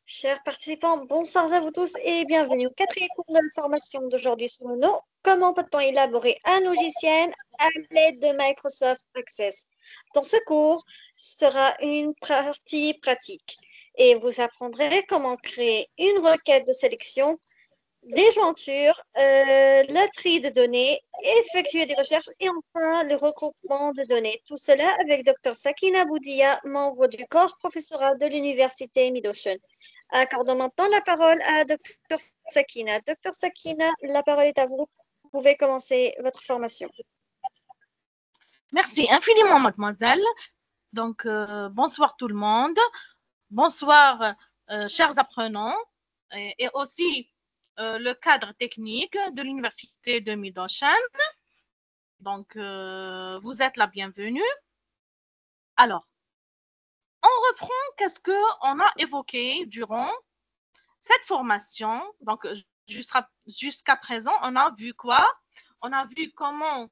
Chers participants, bonsoir à vous tous et bienvenue au quatrième cours de la formation d'aujourd'hui sur le nom. Comment peut-on élaborer un logiciel à l'aide de Microsoft Access? Dans ce cours sera une partie pratique et vous apprendrez comment créer une requête de sélection, des jointures, le tri de données, effectuer des recherches et enfin le regroupement de données. Tout cela avec Dr Sakina Boudia, membre du corps professoral de l'Université Mid-Ocean. Accordons maintenant la parole à Dr Sakina. Dr Sakina, la parole est à vous. Vous pouvez commencer votre formation. Merci infiniment, mademoiselle. Donc, bonsoir tout le monde. Bonsoir, chers apprenants et aussi le cadre technique de l'Université de Mid-Ocean. Donc, vous êtes la bienvenue. Alors, on reprend qu'est-ce qu'on a évoqué durant cette formation. Donc, jusqu'à présent, on a vu quoi? On a vu comment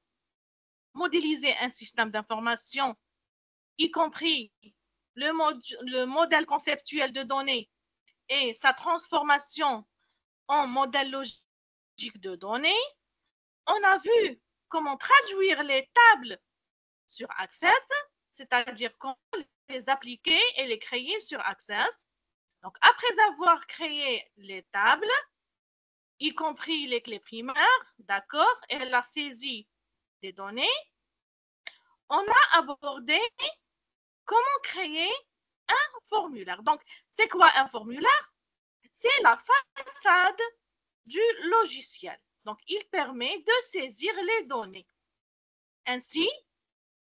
modéliser un système d'information, y compris le modèle conceptuel de données et sa transformation en modèle logique de données. On a vu comment traduire les tables sur Access, c'est-à-dire comment les appliquer et les créer sur Access. Donc, après avoir créé les tables, y compris les clés primaires, d'accord, et la saisie des données, on a abordé comment créer un formulaire. Donc, c'est quoi un formulaire? C'est la façade du logiciel. Donc, il permet de saisir les données. Ainsi,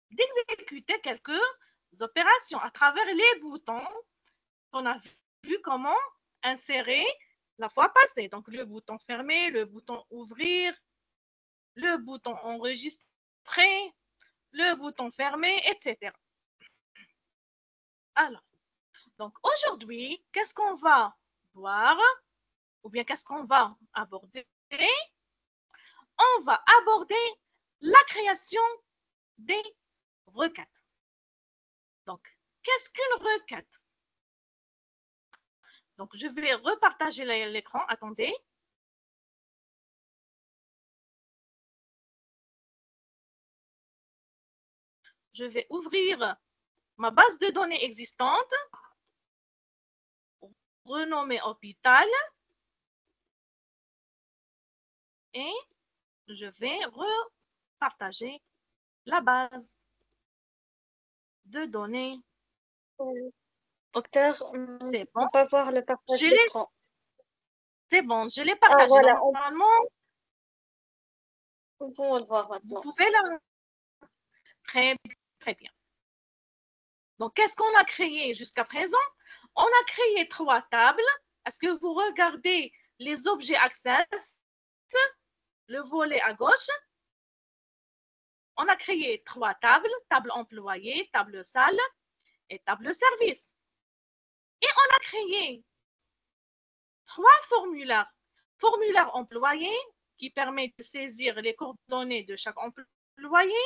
d'exécuter quelques opérations à travers les boutons qu'on a vu comment insérer la fois passée. Donc, le bouton fermer, le bouton ouvrir, le bouton enregistrer, le bouton fermer, etc. Alors, donc aujourd'hui, qu'est-ce qu'on va voir ou bien qu'est-ce qu'on va aborder? On va aborder la création des requêtes. Donc, qu'est-ce qu'une requête? Donc, je vais repartager l'écran. Attendez. Je vais ouvrir ma base de données existante, renommée hôpital, et je vais repartager la base de données. Docteur, C'est on bon. ne peut pas voir le partage d'écran. C'est bon, je l'ai partagé. Ah, voilà. Normalement, On peut le voir maintenant. vous pouvez la... Très, très bien. Donc, qu'est-ce qu'on a créé jusqu'à présent? On a créé 3 tables. Est-ce que vous regardez les objets Access, le volet à gauche? On a créé 3 tables, table employée, table salle et table service. Et on a créé 3 formulaires. Formulaire employé qui permet de saisir les coordonnées de chaque employé.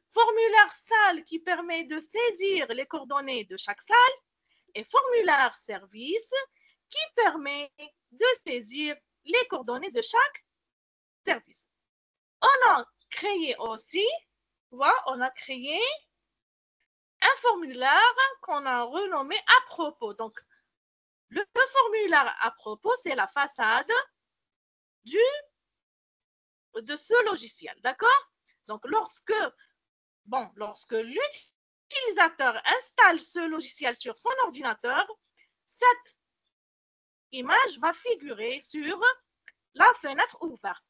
Formulaire salle qui permet de saisir les coordonnées de chaque salle. Et formulaire service qui permet de saisir les coordonnées de chaque service. On a créé aussi, on a créé un formulaire qu'on a renommé à propos. Donc, le formulaire à propos, c'est la façade de ce logiciel, d'accord? Donc, lorsque l'utilisateur installe ce logiciel sur son ordinateur, cette image va figurer sur la fenêtre ouverte,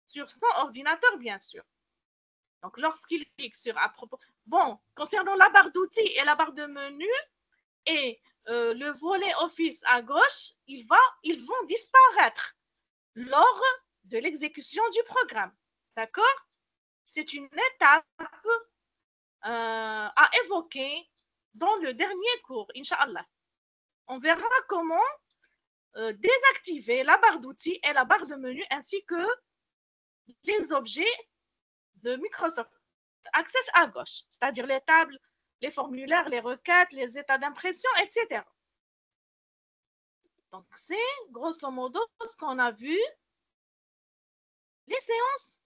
sur son ordinateur, bien sûr. Donc, lorsqu'il clique sur à propos, concernant la barre d'outils et la barre de menu et le volet Office à gauche, ils vont disparaître lors de l'exécution du programme. D'accord? C'est une étape à évoquer dans le dernier cours, Inch'Allah. On verra comment désactiver la barre d'outils et la barre de menu ainsi que les objets de Microsoft Access à gauche, c'est-à-dire les tables, les formulaires, les requêtes, les états d'impression, etc. Donc, c'est grosso modo ce qu'on a vu les séances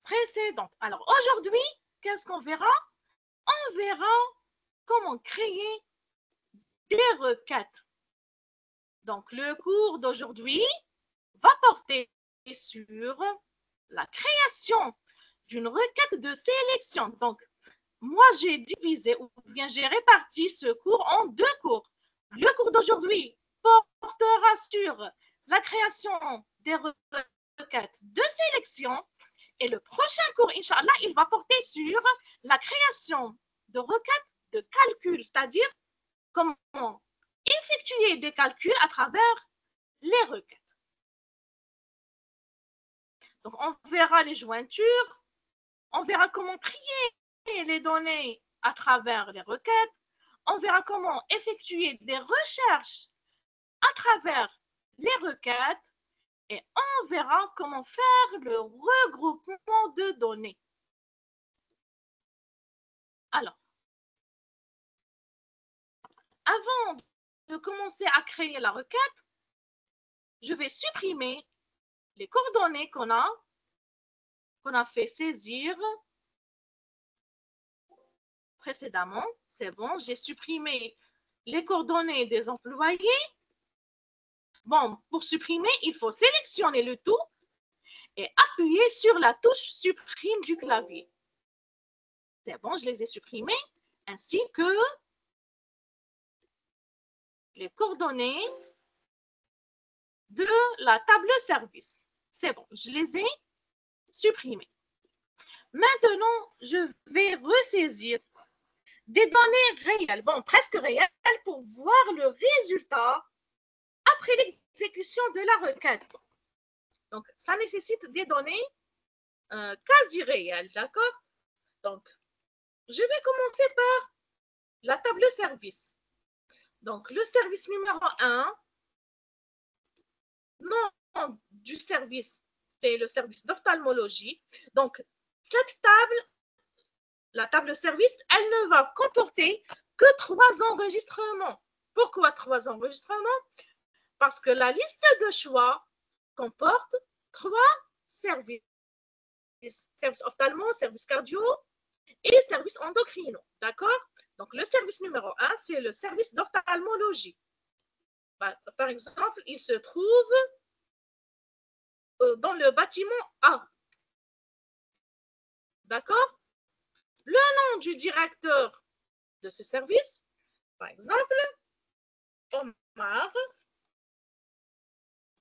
précédentes. Alors, aujourd'hui, qu'est-ce qu'on verra? On verra comment créer des requêtes. Donc, le cours d'aujourd'hui va porter sur la création d'une requête de sélection. Donc, moi, j'ai divisé ou bien j'ai réparti ce cours en deux cours. Le cours d'aujourd'hui portera sur la création des requêtes de sélection et le prochain cours, Inch'Allah, il va porter sur la création de requêtes de calcul, c'est-à-dire comment effectuer des calculs à travers les requêtes. Donc, on verra les jointures, on verra comment trier les données à travers les requêtes, on verra comment effectuer des recherches à travers les requêtes et on verra comment faire le regroupement de données. Alors, avant de commencer à créer la requête, je vais supprimer les coordonnées qu'on a fait saisir précédemment. C'est bon, j'ai supprimé les coordonnées des employés. Bon, pour supprimer, il faut sélectionner le tout et appuyer sur la touche supprime du clavier. C'est bon, je les ai supprimés, ainsi que les coordonnées de la table service. C'est bon, je les ai supprimés. Maintenant, je vais ressaisir des données réelles, bon, presque réelles, pour voir le résultat après l'exécution de la requête. Donc, ça nécessite des données quasi réelles, d'accord? Donc, je vais commencer par la table service. Donc, le service numéro 1, nom du service, c'est le service d'ophtalmologie. Donc, cette table, la table service, elle ne va comporter que 3 enregistrements. Pourquoi 3 enregistrements? Parce que la liste de choix comporte 3 services. Service ophtalmo, service cardio et service endocrino. D'accord? Donc, le service numéro 1, c'est le service d'ophtalmologie. Par exemple, il se trouve dans le bâtiment A. D'accord? Le nom du directeur de ce service, par exemple, Omar.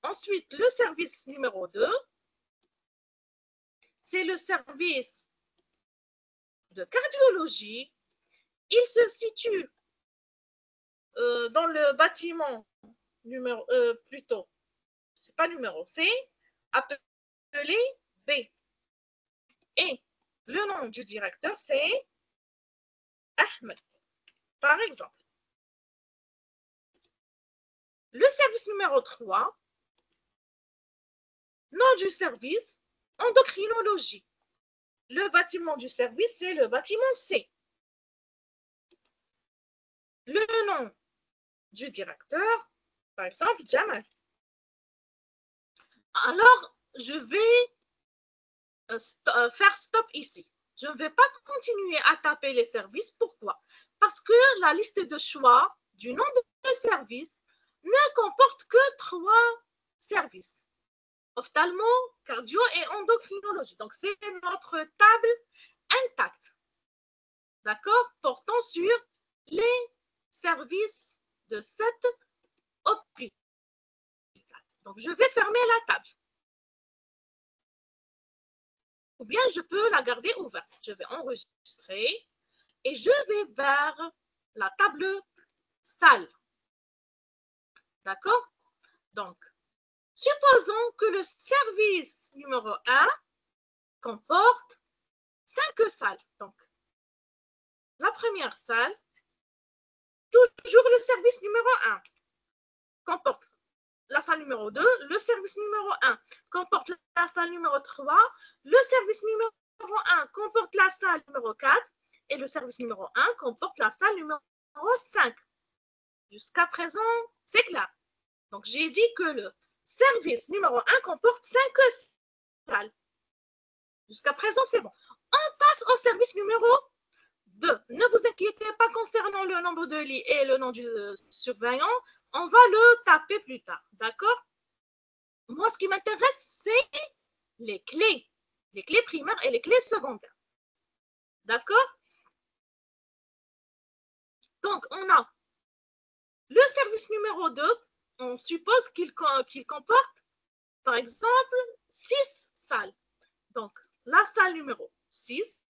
Ensuite, le service numéro 2, c'est le service de cardiologie. Il se situe dans le bâtiment numéro, plutôt, c'est pas numéro C, appelé B. Et le nom du directeur, c'est Ahmed, par exemple. Le service numéro 3, nom du service, endocrinologie. Le bâtiment du service, c'est le bâtiment C. Le nom du directeur, par exemple, Jamal. Alors, je vais faire stop ici. Je ne vais pas continuer à taper les services. Pourquoi? Parce que la liste de choix du nom de service ne comporte que 3 services. Ophtalmo, cardio et endocrinologie. Donc, c'est notre table intacte. D'accord? Portant sur les services de cette hôpital. Donc, je vais fermer la table. Ou bien, je peux la garder ouverte. Je vais enregistrer et je vais vers la table salle. D'accord? Donc, supposons que le service numéro 1 comporte 5 salles. Donc, la première salle, toujours le service numéro 1 comporte la salle numéro 2, le service numéro 1 comporte la salle numéro 3, le service numéro 1 comporte la salle numéro 4 et le service numéro 1 comporte la salle numéro 5. Jusqu'à présent, c'est clair. Donc, j'ai dit que le service numéro 1 comporte 5 salles. Jusqu'à présent, c'est bon. On passe au service numéro 2. Ne vous inquiétez pas concernant le nombre de lits et le nom du surveillant. On va le taper plus tard. D'accord? Moi, ce qui m'intéresse, c'est les clés primaires et les clés secondaires. D'accord? Donc, on a le service numéro 2. On suppose qu'il comporte, par exemple, 6 salles. Donc, la salle numéro 6,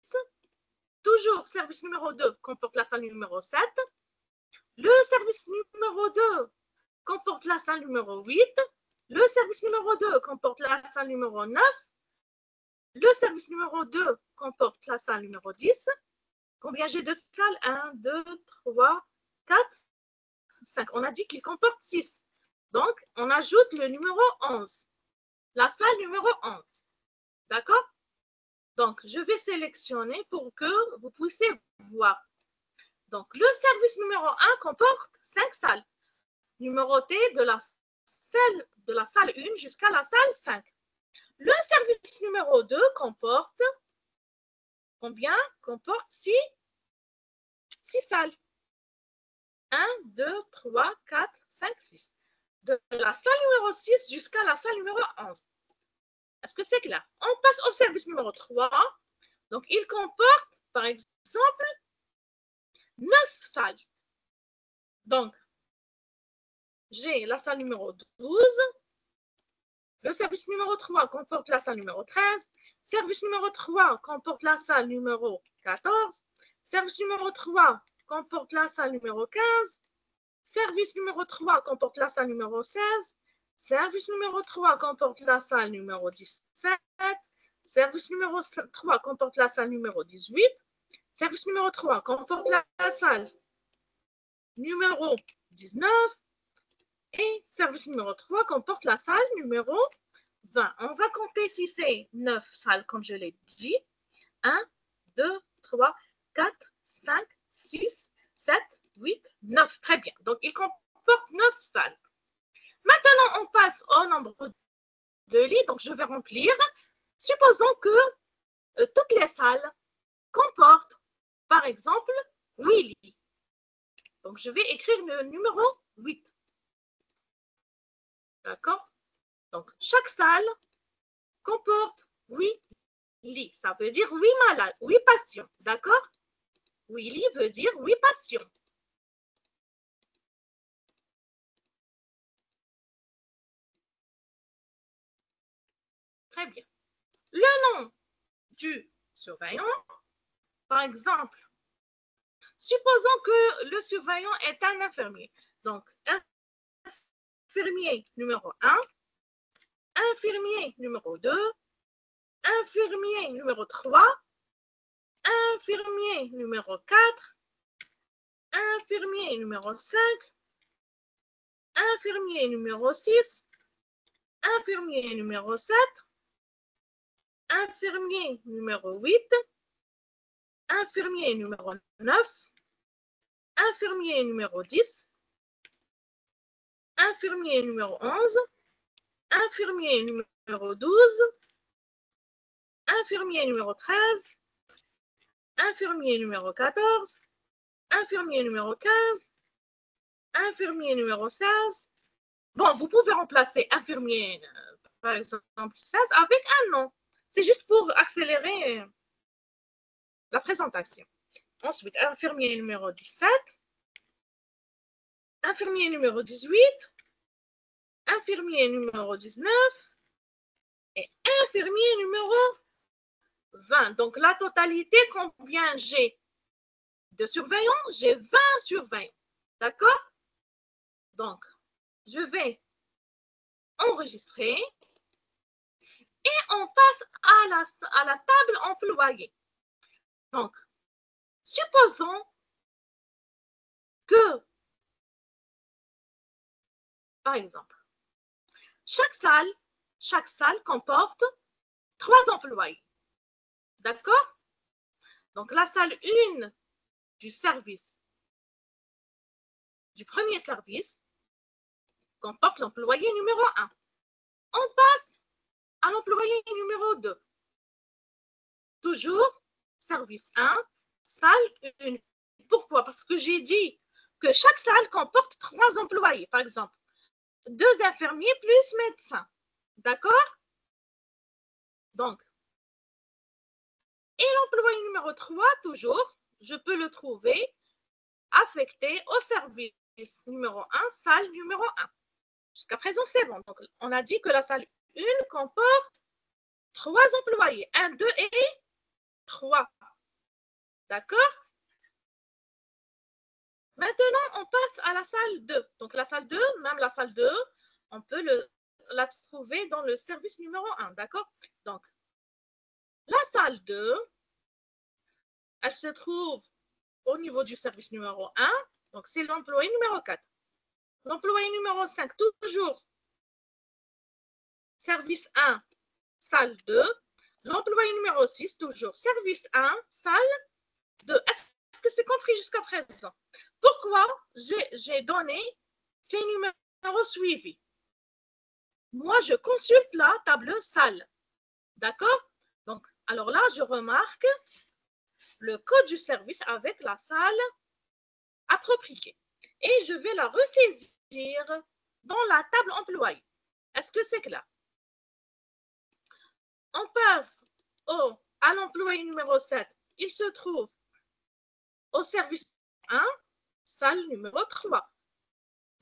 toujours service numéro 2 comporte la salle numéro 7. Le service numéro 2 comporte la salle numéro 8. Le service numéro 2 comporte la salle numéro 9. Le service numéro 2 comporte la salle numéro 10. Combien j'ai de salles? 1, 2, 3, 4, 5. On a dit qu'il comporte 6. Donc, on ajoute le numéro 11. La salle numéro 11. D'accord? Donc, je vais sélectionner pour que vous puissiez voir. Donc, le service numéro 1 comporte 5 salles, numérotées de la salle 1 jusqu'à la salle 5. Le service numéro 2 comporte combien? Comporte 6 salles. 1, 2, 3, 4, 5, 6. De la salle numéro 6 jusqu'à la salle numéro 11. Est-ce que c'est clair? On passe au service numéro 3. Donc, il comporte, par exemple, 9 salles. Donc, j'ai la salle numéro 12. Le service numéro 3 comporte la salle numéro 13. Service numéro 3 comporte la salle numéro 14. Service numéro 3 comporte la salle numéro 15. Service numéro 3 comporte la salle numéro 16. Service numéro 3 comporte la salle numéro 17. Service numéro 3 comporte la salle numéro 18. Service numéro 3 comporte la salle numéro 19. Et service numéro 3 comporte la salle numéro 20. On va compter si c'est 9 salles, comme je l'ai dit. 1, 2, 3, 4, 5, 6, 7, 8, 9. Très bien. Donc, il comporte 9 salles. Maintenant, on passe au nombre de lits. Donc, je vais remplir. Supposons que toutes les salles comportent, par exemple, 8 lits. Donc, je vais écrire le numéro 8. D'accord? Donc, chaque salle comporte 8 lits. Ça veut dire 8 malades, 8 patients. D'accord? 8 lits veut dire 8 patients. Très bien. Le nom du surveillant, par exemple, supposons que le surveillant est un infirmier. Donc, infirmier numéro 1, infirmier numéro 2, infirmier numéro 3, infirmier numéro 4, infirmier numéro 5, infirmier numéro 6, infirmier numéro 7, infirmier numéro 8, infirmier numéro 9, infirmier numéro 10, infirmier numéro 11, infirmier numéro 12, infirmier numéro 13, infirmier numéro 14, infirmier numéro 15, infirmier numéro 16. Bon, vous pouvez remplacer infirmier, par exemple, 16 avec un nom. C'est juste pour accélérer la présentation. Ensuite, infirmier numéro 17, infirmier numéro 18, infirmier numéro 19 et infirmier numéro 20. Donc, la totalité, combien j'ai de surveillants? J'ai 20 surveillants. D'accord? Donc, je vais enregistrer et on passe à la table employée. Donc, supposons que, par exemple, chaque salle comporte 3 employés. D'accord? Donc, la salle 1 du service du premier service comporte l'employé numéro 1. On passe à l'employé numéro 2. Toujours service 1, salle 1. Pourquoi? Parce que j'ai dit que chaque salle comporte 3 employés, par exemple. 2 infirmiers plus médecins. D'accord? Donc, et l'employé numéro 3, toujours, je peux le trouver affecté au service numéro 1, salle numéro 1. Jusqu'à présent, c'est bon. Donc, on a dit que la salle 1 comporte 3 employés. 1, 2 et 3. D'accord? Maintenant, on passe à la salle 2. Donc, la salle 2, même la salle 2, on peut la trouver dans le service numéro 1. D'accord? Donc, la salle 2, elle se trouve au niveau du service numéro 1. Donc, c'est l'employé numéro 4. L'employé numéro 5, toujours service 1, salle 2. L'employé numéro 6, toujours service 1, salle 2. Est-ce que c'est compris jusqu'à présent? Pourquoi j'ai donné ces numéros suivis? Moi, je consulte la table salle. D'accord? Donc, alors là, je remarque le code du service avec la salle appropriée. Et je vais la ressaisir dans la table employée. Est-ce que c'est clair? On passe à l'employé numéro 7. Il se trouve au service 1, salle numéro 3.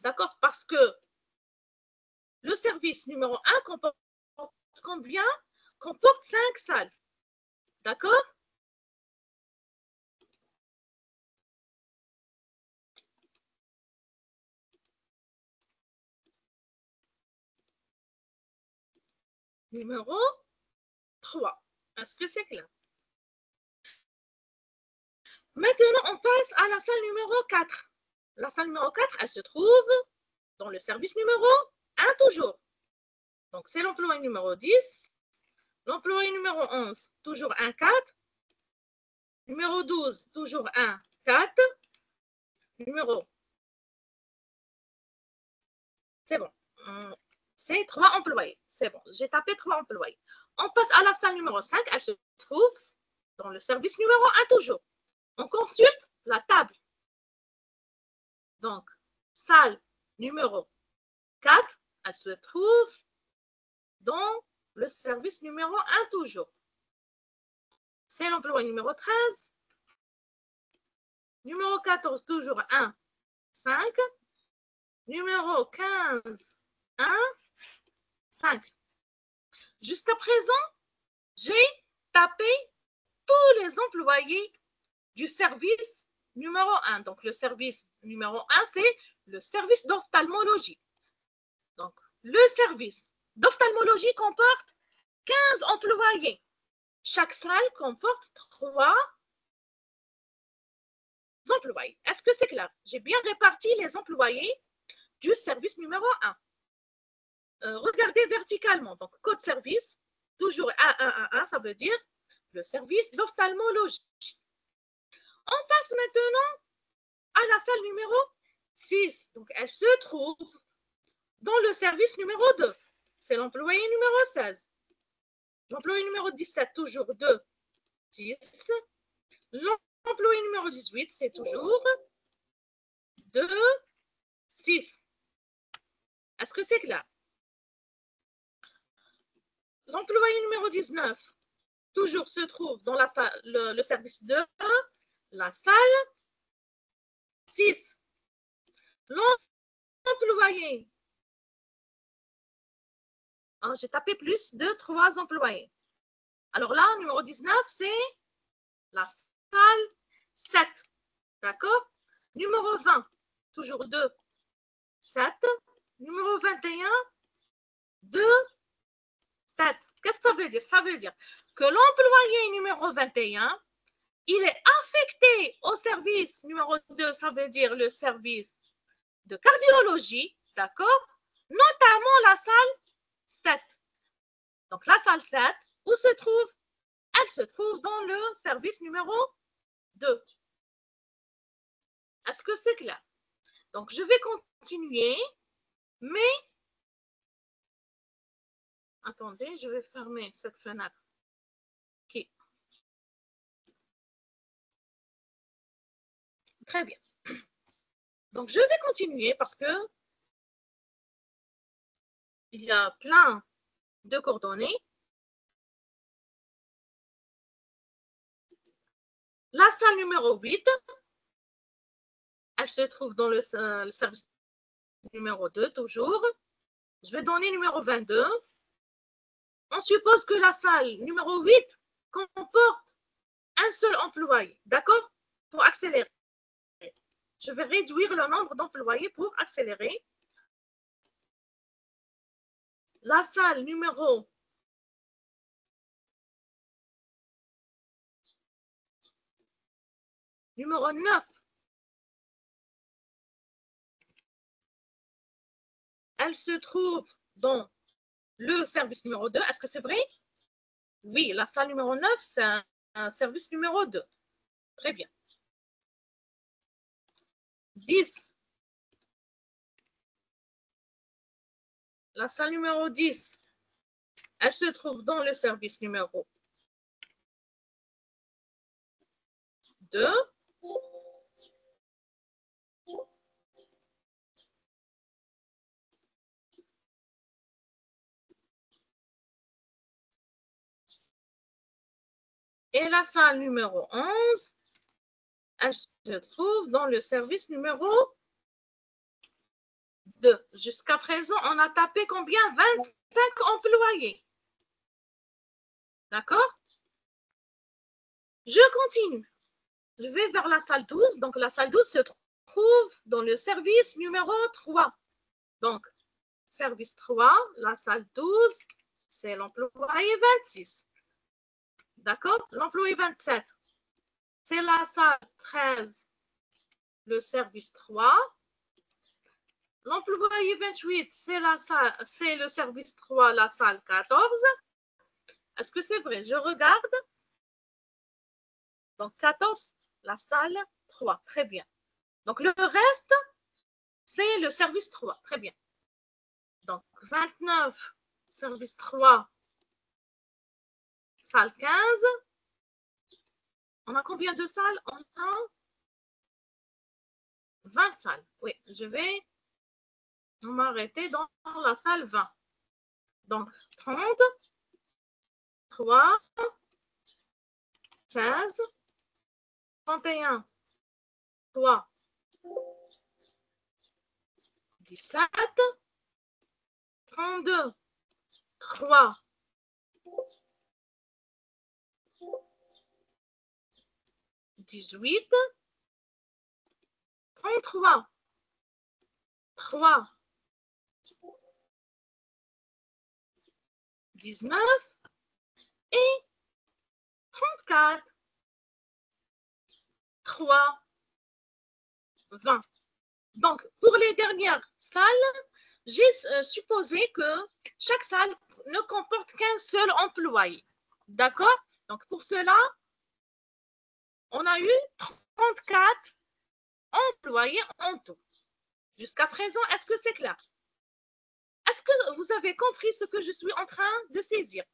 D'accord? Parce que le service numéro 1 comporte combien? Comporte 5 salles. D'accord? Numéro 3. Est-ce que c'est clair? Maintenant, on passe à la salle numéro 4. La salle numéro 4, elle se trouve dans le service numéro 1 toujours. Donc, c'est l'employé numéro 10. L'employé numéro 11, toujours 1, 4. Numéro 12, toujours 1, 4. Numéro. C'est bon. C'est 3 employés. C'est bon. J'ai tapé 3 employés. On passe à la salle numéro 5. Elle se trouve dans le service numéro 1 toujours. On consulte la table. Donc, salle numéro 4, elle se trouve dans le service numéro 1 toujours. C'est l'employé numéro 13. Numéro 14, toujours 1, 5. Numéro 15, 1, 5. Jusqu'à présent, j'ai tapé tous les employés du service numéro 1. Donc, le service numéro 1, c'est le service d'ophtalmologie. Donc, le service d'ophtalmologie comporte 15 employés. Chaque salle comporte 3 employés. Est-ce que c'est clair? J'ai bien réparti les employés du service numéro 1. Regardez verticalement. Donc, code service, toujours 1, ça veut dire le service d'ophtalmologie. On passe maintenant à la salle numéro 6. Donc, elle se trouve dans le service numéro 2. C'est l'employé numéro 16. L'employé numéro 17, toujours 2, 10. L'employé numéro 18, c'est toujours 2, 6. Est-ce que c'est clair? L'employé numéro 19, toujours se trouve dans la salle, le service 2, la salle 6. L'employé, j'ai tapé plus de 3 employés. Alors là, numéro 19, c'est la salle 7. D'accord? Numéro 20, toujours 2, 7. Numéro 21, 2, 7. Qu'est-ce que ça veut dire? Ça veut dire que l'employé numéro 21, il est affecté au service numéro 2, ça veut dire le service de cardiologie, d'accord? Notamment la salle 7. Donc, la salle 7, où se trouve? Elle se trouve dans le service numéro 2. Est-ce que c'est clair? Donc, je vais continuer, mais attendez, je vais fermer cette fenêtre. OK. Très bien. Donc, je vais continuer parce que il y a plein de coordonnées. La salle numéro 8, elle se trouve dans le service numéro 2, toujours. Je vais donner numéro 22. On suppose que la salle numéro 8 comporte un seul employé, d'accord? Pour accélérer. Je vais réduire le nombre d'employés pour accélérer. La salle numéro 9, elle se trouve dans le service numéro 2. Est-ce que c'est vrai? Oui, la salle numéro 9, c'est un service numéro 2. Très bien. 10. La salle numéro 10, elle se trouve dans le service numéro 2. Et la salle numéro 11, elle se trouve dans le service numéro 2. Jusqu'à présent, on a tapé combien? 25 employés. D'accord? Je continue. Je vais vers la salle 12. Donc, la salle 12 se trouve dans le service numéro 3. Donc, service 3, la salle 12, c'est l'employé 26. D'accord? L'employé 27, c'est la salle 13, le service 3. L'employé 28, c'est le service 3, la salle 14. Est-ce que c'est vrai? Je regarde. Donc, 14, la salle 3. Très bien. Donc, le reste, c'est le service 3. Très bien. Donc, 29, service 3, salle 15. On a combien de salles? On a 20 salles. Oui, je vais m'arrêter dans la salle 20. Donc, 30, 3, 16, 31, 3, 17, 32, 3, 18, 33, 3, 19 et 34, 3, 20. Donc, pour les dernières salles, j'ai supposé que chaque salle ne comporte qu'un seul employé. D'accord? Donc, pour cela, on a eu 34 employés en tout. Jusqu'à présent, est-ce que c'est clair? Est-ce que vous avez compris ce que je suis en train de saisir?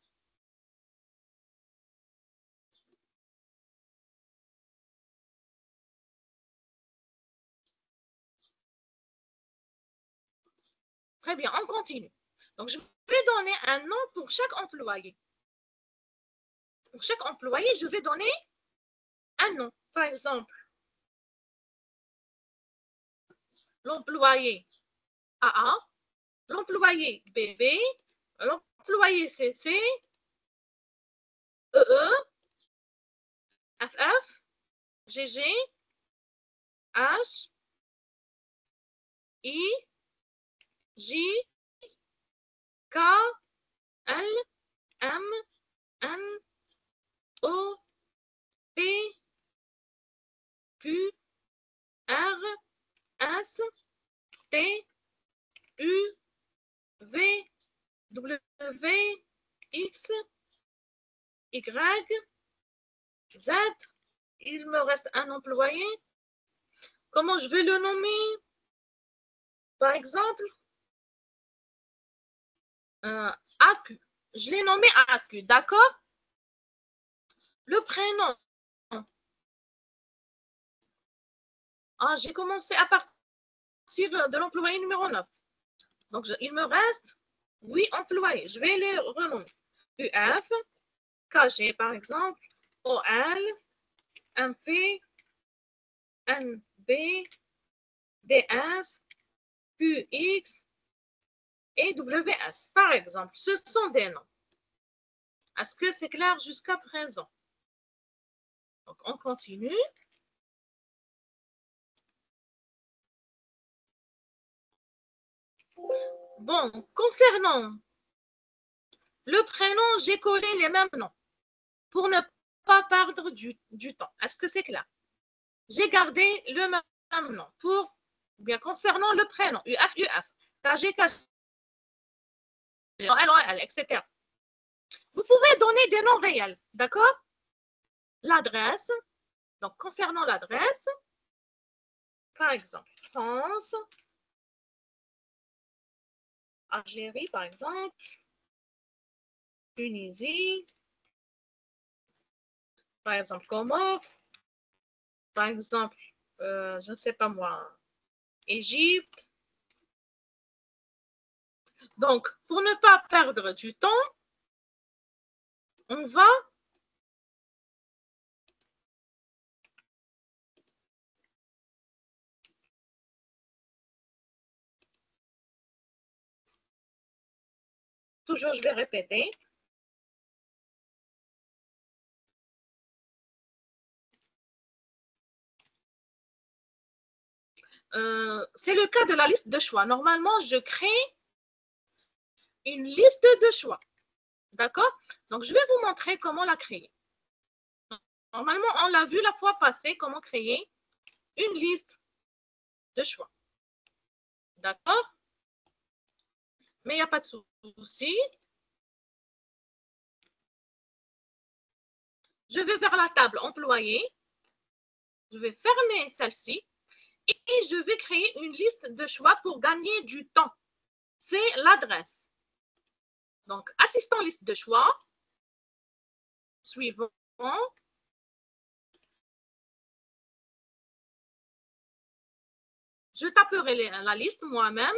Très bien, on continue. Donc, je vais donner un nom pour chaque employé. Pour chaque employé, je vais donner un nom. Par exemple, l'employé AA, l'employé BB, l'employé CC, EE, FF, GG, H, I, J, K, L, M, N, O, P, Q, R, S, T, U, V, W, X, Y, Z. Il me reste un employé. Comment je vais le nommer? Par exemple, AQ. Je l'ai nommé AQ, d'accord? Le prénom. J'ai commencé à partir de l'employé numéro 9. Donc, il me reste 8 employés. Je vais les renommer. UF, KG par exemple, OL, MP, NB, DS, QX et WS. Par exemple, ce sont des noms. Est-ce que c'est clair jusqu'à présent? Donc, on continue. Bon, concernant le prénom, j'ai collé les mêmes noms pour ne pas perdre du temps. Est-ce que c'est clair? J'ai gardé le même nom pour, bien concernant le prénom, UF, KG, KG, LOL, etc. Vous pouvez donner des noms réels, d'accord? L'adresse, donc concernant l'adresse, par exemple, France, Algérie, par exemple, Tunisie, par exemple, Comores, par exemple, je ne sais pas moi, Égypte. Donc, pour ne pas perdre du temps, on va toujours, je vais répéter. C'est le cas de la liste de choix. Normalement, je crée une liste de choix. D'accord? Donc, je vais vous montrer comment la créer. Normalement, on l'a vu la fois passée, comment créer une liste de choix. D'accord? Mais il n'y a pas de souci. Je vais vers la table employé. Je vais fermer celle-ci et je vais créer une liste de choix pour gagner du temps. C'est l'adresse. Donc, assistant liste de choix. Suivant. Je taperai la liste moi-même.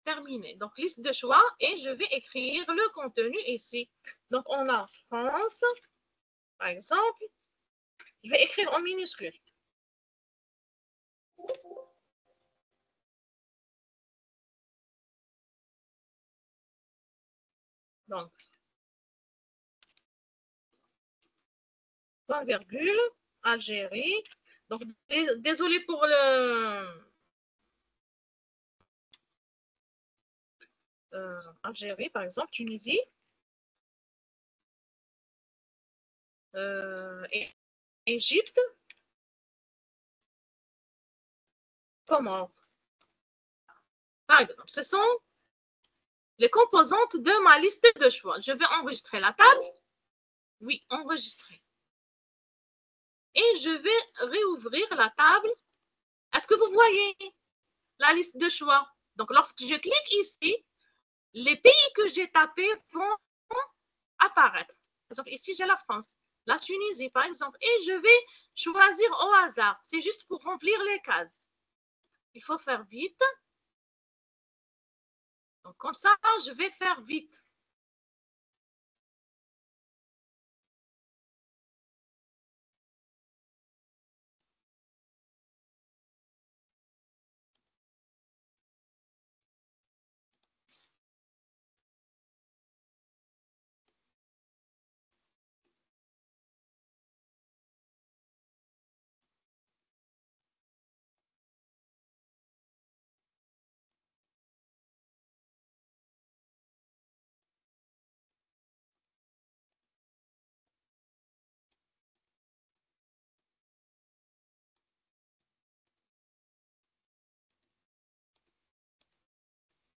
Terminé. Donc, liste de choix et je vais écrire le contenu ici. Donc, on a France, par exemple. Je vais écrire en minuscule. Donc, point virgule, Algérie. Donc, désolé pour Algérie, par exemple, Tunisie. Et Égypte. Comment? Par exemple, ce sont les composantes de ma liste de choix. Je vais enregistrer la table. Oui, enregistrer. Et je vais réouvrir la table. Est-ce que vous voyez la liste de choix? Donc, lorsque je clique ici, les pays que j'ai tapés vont apparaître. Par exemple, ici, j'ai la France, la Tunisie, par exemple. Et je vais choisir au hasard. C'est juste pour remplir les cases. Il faut faire vite. Donc, comme ça, je vais faire vite.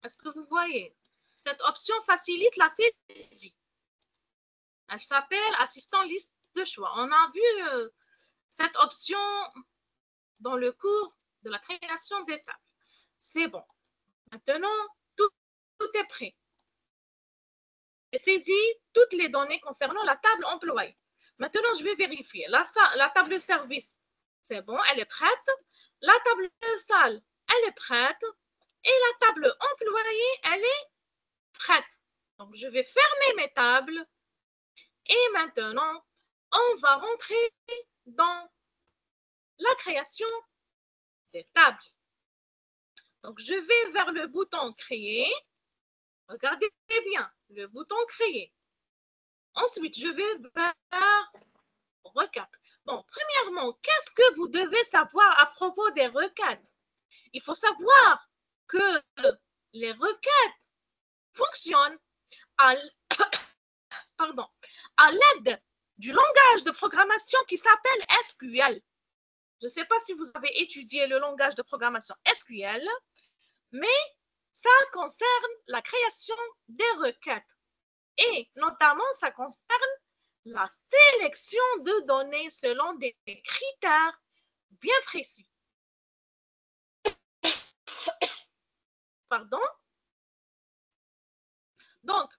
Est-ce que vous voyez? Cette option facilite la saisie. Elle s'appelle assistant liste de choix. On a vu cette option dans le cours de la création des tables. C'est bon. Maintenant, tout est prêt. J'ai saisi toutes les données concernant la table employée. Maintenant, je vais vérifier. La table de service, c'est bon, elle est prête. La table de salle, elle est prête. Et la table employée, elle est prête. Donc, je vais fermer mes tables. Et maintenant, on va rentrer dans la création des tables. Donc, je vais vers le bouton créer. Regardez bien, le bouton créer. Ensuite, je vais vers requêtes. Bon, premièrement, qu'est-ce que vous devez savoir à propos des requêtes? Il faut savoir que les requêtes fonctionnent à l'aide du langage de programmation qui s'appelle SQL. Je ne sais pas si vous avez étudié le langage de programmation SQL, mais ça concerne la création des requêtes. Et notamment, ça concerne la sélection de données selon des critères bien précis. Pardon? Donc,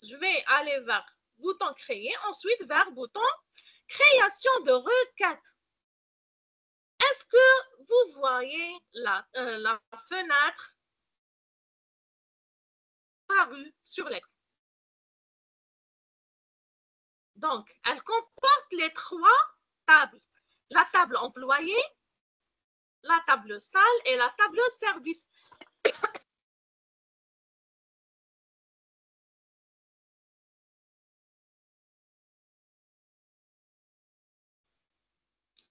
je vais aller vers bouton créer, ensuite vers bouton création de requêtes. Est-ce que vous voyez la fenêtre apparue sur l'écran? Donc, elle comporte les 3 tables. La table employée, la table salle et la table service.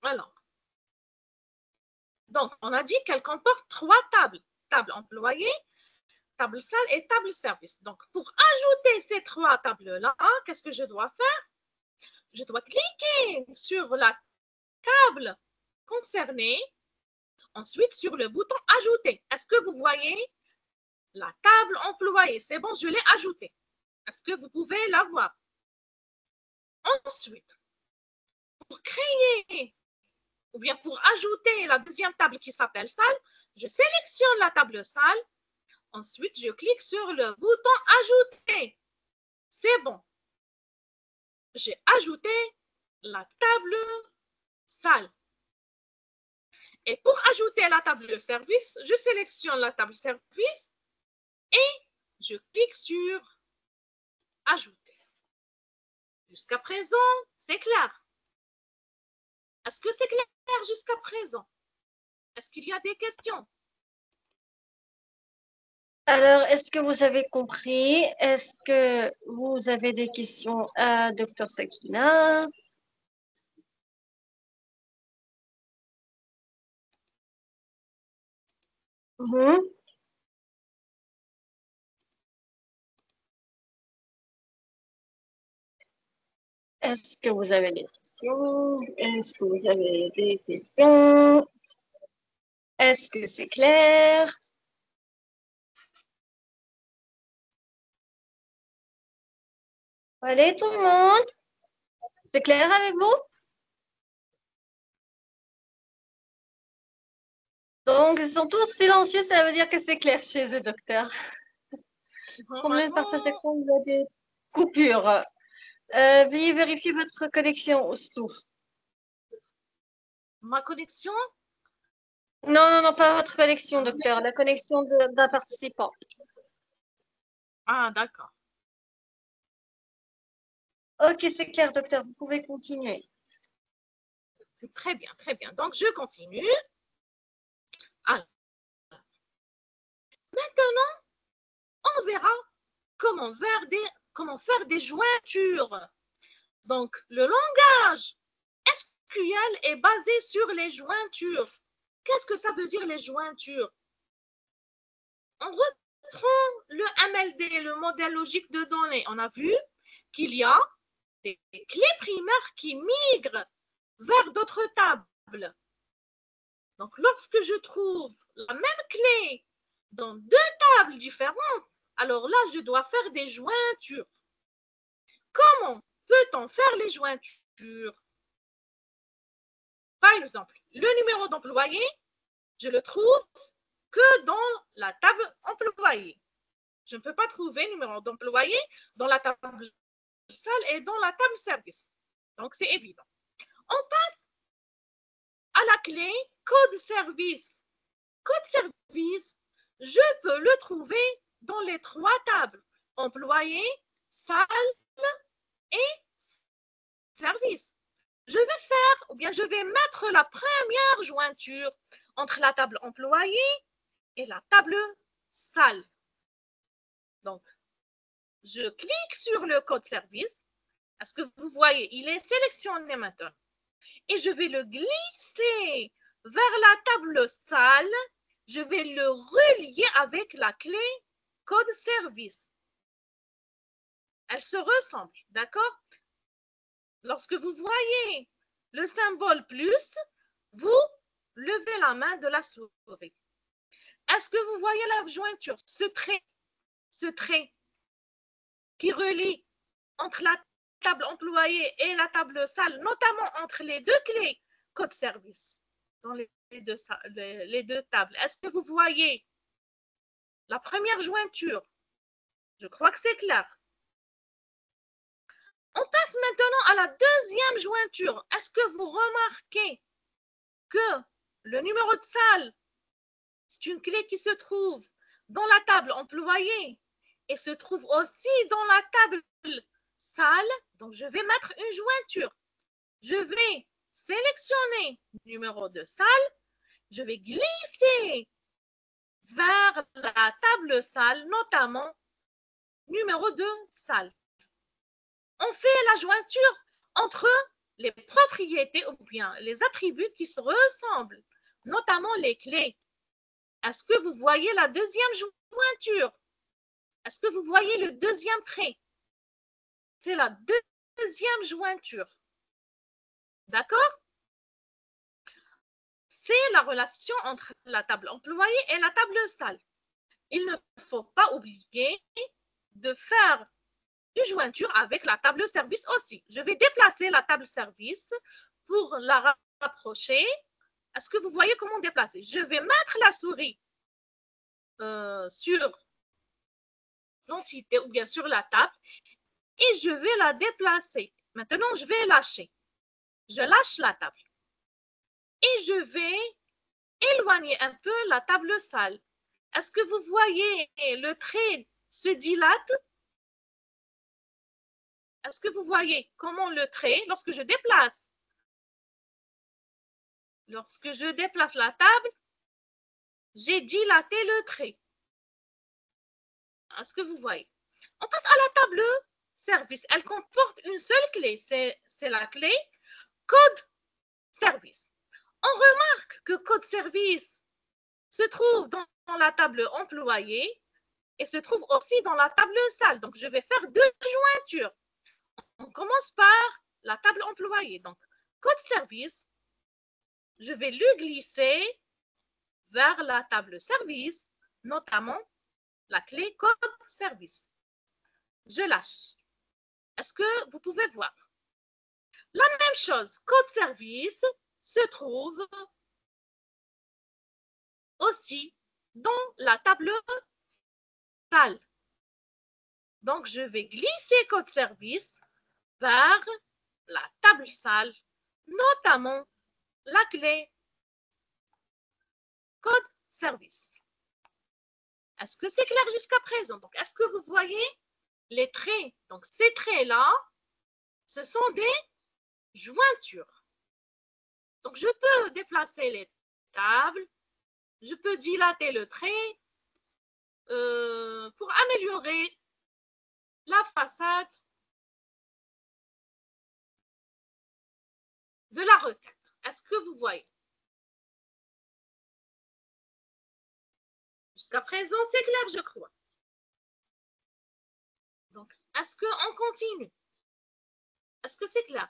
Alors, donc, on a dit qu'elle comporte 3 tables. Table employée, table salle et table service. Donc, pour ajouter ces 3 tables-là, qu'est-ce que je dois faire? Je dois cliquer sur la table concernée, ensuite sur le bouton ajouter. Est-ce que vous voyez la table employée? C'est bon, je l'ai ajoutée. Est-ce que vous pouvez la voir? Ensuite, pour créer ou bien pour ajouter la deuxième table qui s'appelle salle, je sélectionne la table salle. Ensuite, je clique sur le bouton ajouter. C'est bon. J'ai ajouté la table salle. Et pour ajouter la table de service, je sélectionne la table service et je clique sur ajouter. Jusqu'à présent, c'est clair. Est-ce que c'est clair jusqu'à présent? Est-ce qu'il y a des questions? Alors, est-ce que vous avez compris? Est-ce que vous avez des questions à Dr. Sakina? Est-ce que vous avez des questions? Est-ce que vous avez des questions? Est-ce que c'est clair? Allez, tout le monde? C'est clair avec vous? Donc, ils sont tous silencieux, ça veut dire que c'est clair chez le docteur. Problème partage d'écran, il y a des coupures. Veuillez vérifier votre connexion au Stouff. Ma connexion? Non, pas votre connexion, docteur. La connexion d'un participant. Ah, d'accord. Ok, c'est clair, docteur. Vous pouvez continuer. Très bien, très bien. Donc, je continue. Alors, maintenant, on verra comment faire des jointures. Donc, le langage SQL est basé sur les jointures. Qu'est-ce que ça veut dire les jointures? On reprend le MLD, le modèle logique de données. On a vu qu'il y a des clés primaires qui migrent vers d'autres tables. Donc, lorsque je trouve la même clé dans 2 tables différentes, alors là, je dois faire des jointures. Comment peut-on faire les jointures? Par exemple, le numéro d'employé, je le trouve que dans la table employé. Je ne peux pas trouver le numéro d'employé dans la table salle et dans la table service. Donc, c'est évident. On passe à la clé code service. Code service, je peux le trouver dans les trois tables, employé, salle et service. Je vais faire, ou bien je vais mettre la première jointure entre la table employé et la table salle. Donc, je clique sur le code service. Est-ce que vous voyez, il est sélectionné maintenant. Et je vais le glisser vers la table salle. Je vais le relier avec la clé code service. Elles se ressemblent, d'accord? Lorsque vous voyez le symbole plus, vous levez la main de la souris. Est-ce que vous voyez la jointure, ce trait qui relie entre la table employée et la table salle, notamment entre les deux clés code service, dans les deux tables. Est-ce que vous voyez la première jointure? Je crois que c'est clair. On passe maintenant à la deuxième jointure. Est-ce que vous remarquez que le numéro de salle, c'est une clé qui se trouve dans la table employée et se trouve aussi dans la table salle? Donc, je vais mettre une jointure. Je vais sélectionner le numéro de salle. Je vais glisser vers la table salle, notamment numéro de salle. On fait la jointure entre les propriétés ou bien les attributs qui se ressemblent, notamment les clés. Est-ce que vous voyez la deuxième jointure? Est-ce que vous voyez le deuxième trait? C'est la deuxième jointure. D'accord? C'est la relation entre la table employée et la table salle. Il ne faut pas oublier de faire une jointure avec la table service aussi. Je vais déplacer la table service pour la rapprocher. Est-ce que vous voyez comment déplacer? Je vais mettre la souris sur l'entité ou bien sur la table et je vais la déplacer. Maintenant, je vais lâcher. Je lâche la table. Et je vais éloigner un peu la table salle. Est-ce que vous voyez le trait se dilate? Est-ce que vous voyez comment le trait, lorsque je déplace la table, j'ai dilaté le trait. Est-ce que vous voyez? On passe à la table service. Elle comporte une seule clé. C'est la clé code service. On remarque que code service se trouve dans la table employée et se trouve aussi dans la table salle. Donc, je vais faire deux jointures. On commence par la table employée. Donc, code service, je vais le glisser vers la table service, notamment la clé code service. Je lâche. Est-ce que vous pouvez voir? La même chose, code service se trouve aussi dans la table salle. Donc, je vais glisser code service vers la table salle, notamment la clé code service. Est-ce que c'est clair jusqu'à présent? Donc, est-ce que vous voyez les traits? Donc, ces traits-là, ce sont des jointures. Donc, je peux déplacer les tables, je peux dilater le trait pour améliorer la façade de la requête. Est-ce que vous voyez? Jusqu'à présent, c'est clair, je crois. Donc, est-ce qu'on continue? Est-ce que c'est clair?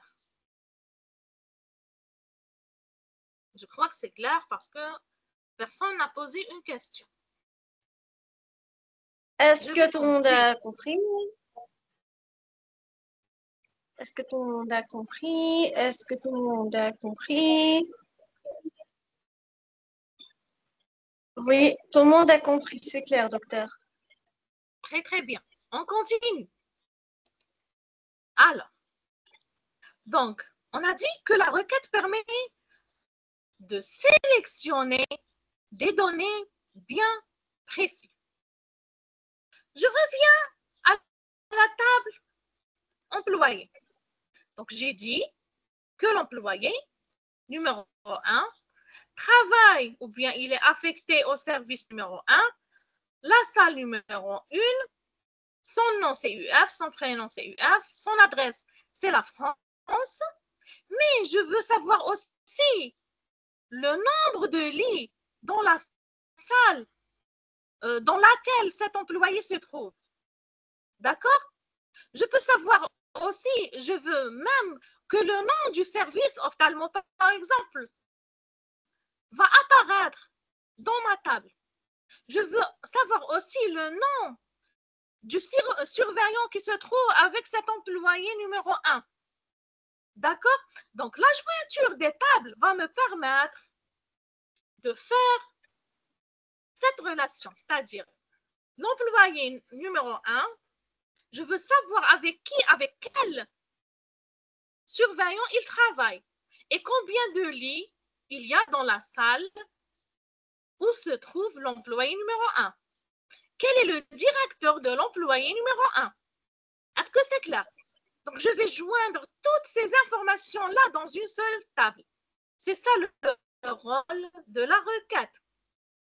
Je crois que c'est clair parce que personne n'a posé une question. Est-ce que tout le monde a compris? Est-ce que tout le monde a compris? Est-ce que tout le monde a compris? Oui, tout le monde a compris, c'est clair, docteur. Très, très bien. On continue. Alors, donc, on a dit que la requête permet de sélectionner des données bien précises. Je reviens à la table employé. Donc, j'ai dit que l'employé, numéro 1, travaille ou bien il est affecté au service numéro 1, la salle numéro 1, son nom c'est UF, son prénom c'est UF, son adresse c'est la France, mais je veux savoir aussi le nombre de lits dans la salle dans laquelle cet employé se trouve. D'accord? Je peux savoir aussi, je veux même que le nom du service ophtalmo, par exemple, va apparaître dans ma table. Je veux savoir aussi le nom du surveillant qui se trouve avec cet employé numéro 1. D'accord? Donc, la jointure des tables va me permettre de faire cette relation, c'est-à-dire l'employé numéro 1, je veux savoir avec qui, avec quel surveillant il travaille et combien de lits il y a dans la salle où se trouve l'employé numéro 1. Quel est le directeur de l'employé numéro 1? Est-ce que c'est clair? Donc, je vais joindre toutes ces informations-là dans une seule table. C'est ça le rôle de la requête.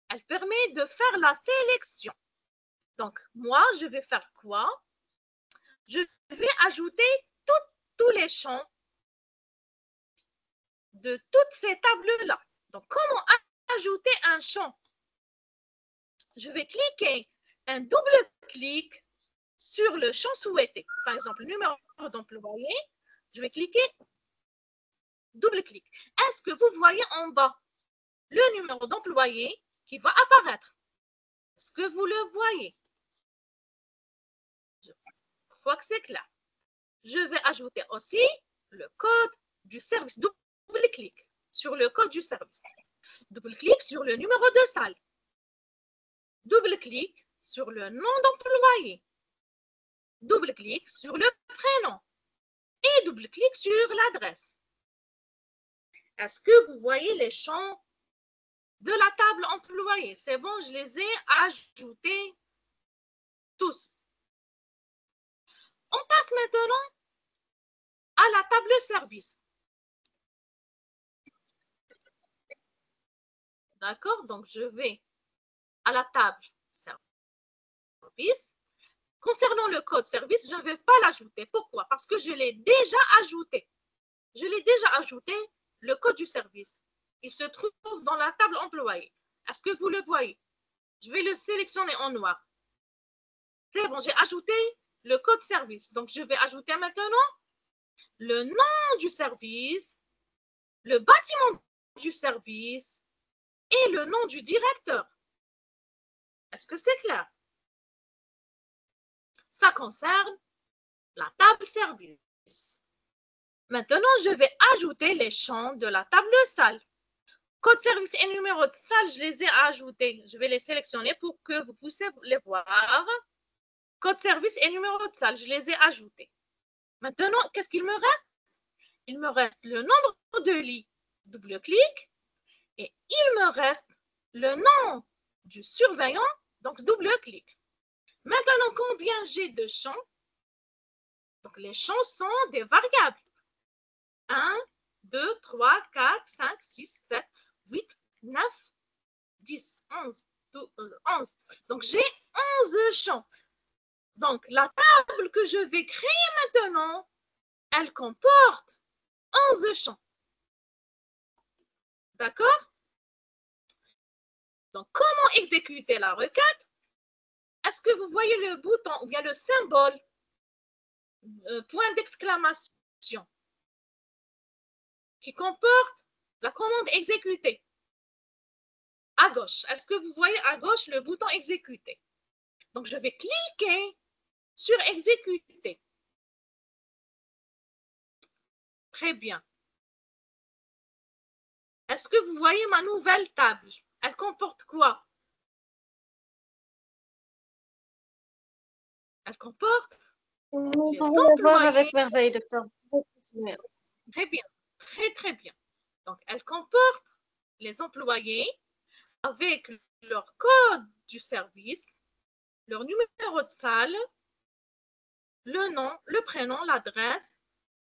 Elle permet de faire la sélection. Donc, moi, je vais faire quoi? Je vais ajouter tous les champs de toutes ces tables-là. Donc, comment ajouter un champ? Je vais cliquer un double clic sur le champ souhaité. Par exemple, numéro d'employé, je vais cliquer double clic. Est-ce que vous voyez en bas le numéro d'employé qui va apparaître? Est-ce que vous le voyez? Je crois que c'est clair. Je vais ajouter aussi le code du service. Double clic sur le code du service. Double clic sur le numéro de salle. Double clic sur le nom d'employé. Double clic sur le prénom. Et double clic sur l'adresse. Est-ce que vous voyez les champs de la table employée? C'est bon, je les ai ajoutés tous. On passe maintenant à la table service. D'accord? Donc, je vais à la table service. Concernant le code service, je ne vais pas l'ajouter. Pourquoi? Parce que je l'ai déjà ajouté. Je l'ai déjà ajouté, le code du service. Il se trouve dans la table employée. Est-ce que vous le voyez? Je vais le sélectionner en noir. C'est bon, j'ai ajouté le code service. Donc, je vais ajouter maintenant le nom du service, le bâtiment du service et le nom du directeur. Est-ce que c'est clair? Ça concerne la table service. Maintenant, je vais ajouter les champs de la table salle. Code service et numéro de salle, je les ai ajoutés. Je vais les sélectionner pour que vous puissiez les voir. Code service et numéro de salle, je les ai ajoutés. Maintenant, qu'est-ce qu'il me reste? Il me reste le nombre de lits. Double clic. Et il me reste le nom du surveillant. Donc, double clic. Maintenant, combien j'ai de champs? Donc, les champs sont des variables. 1, 2, 3, 4, 5, 6, 7, 8, 9, 10, 11, 11. Donc, j'ai 11 champs. Donc, la table que je vais créer maintenant, elle comporte 11 champs. D'accord? Donc, comment exécuter la requête? Est-ce que vous voyez le bouton ou bien le symbole point d'exclamation qui comporte la commande exécuter? À gauche. Est-ce que vous voyez à gauche le bouton exécuter? Donc, je vais cliquer sur exécuter. Très bien. Est-ce que vous voyez ma nouvelle table? Elle comporte quoi? Elle comporte Vous les pouvez le voir employés. avec merveille, docteur. Très bien, très très bien. Donc, elle comporte les employés avec leur code du service, leur numéro de salle, le nom, le prénom, l'adresse.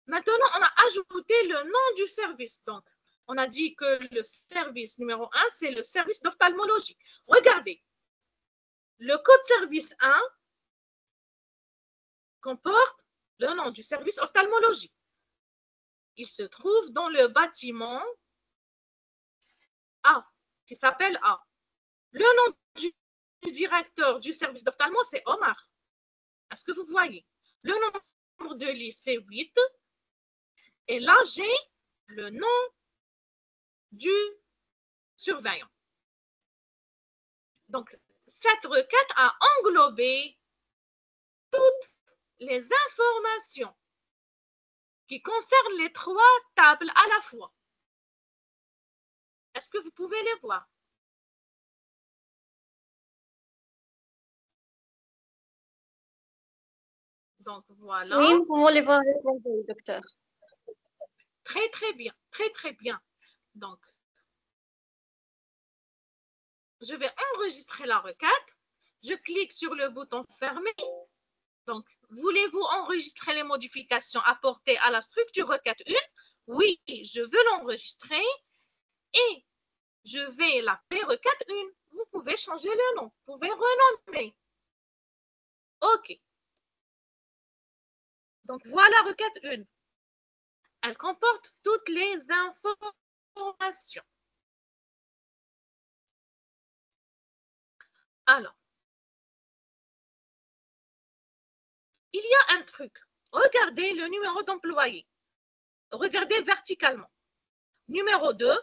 Maintenant, on a ajouté le nom du service. Donc, on a dit que le service numéro 1, c'est le service d'ophtalmologie. Regardez, le code service 1 comporte le nom du service ophtalmologie. Il se trouve dans le bâtiment A, qui s'appelle A. Le nom du directeur du service d'ophtalmo, c'est Omar. Est-ce que vous voyez? Le nombre de lits, c'est 8. Et là, j'ai le nom du surveillant. Donc, cette requête a englobé toutes les informations qui concernent les 3 tables à la fois. Est-ce que vous pouvez les voir? Donc, voilà. Oui, nous pouvons les voir avec merveille, docteur. Très, très bien. Très, très bien. Donc, je vais enregistrer la requête. Je clique sur le bouton fermer. Donc, voulez-vous enregistrer les modifications apportées à la structure requête 1? Oui, je veux l'enregistrer et je vais l'appeler requête 1. Vous pouvez changer le nom, vous pouvez renommer. OK. Donc, voilà requête 1. Elle comporte toutes les informations. Alors, il y a un truc. Regardez le numéro d'employé. Regardez verticalement. Numéro 2,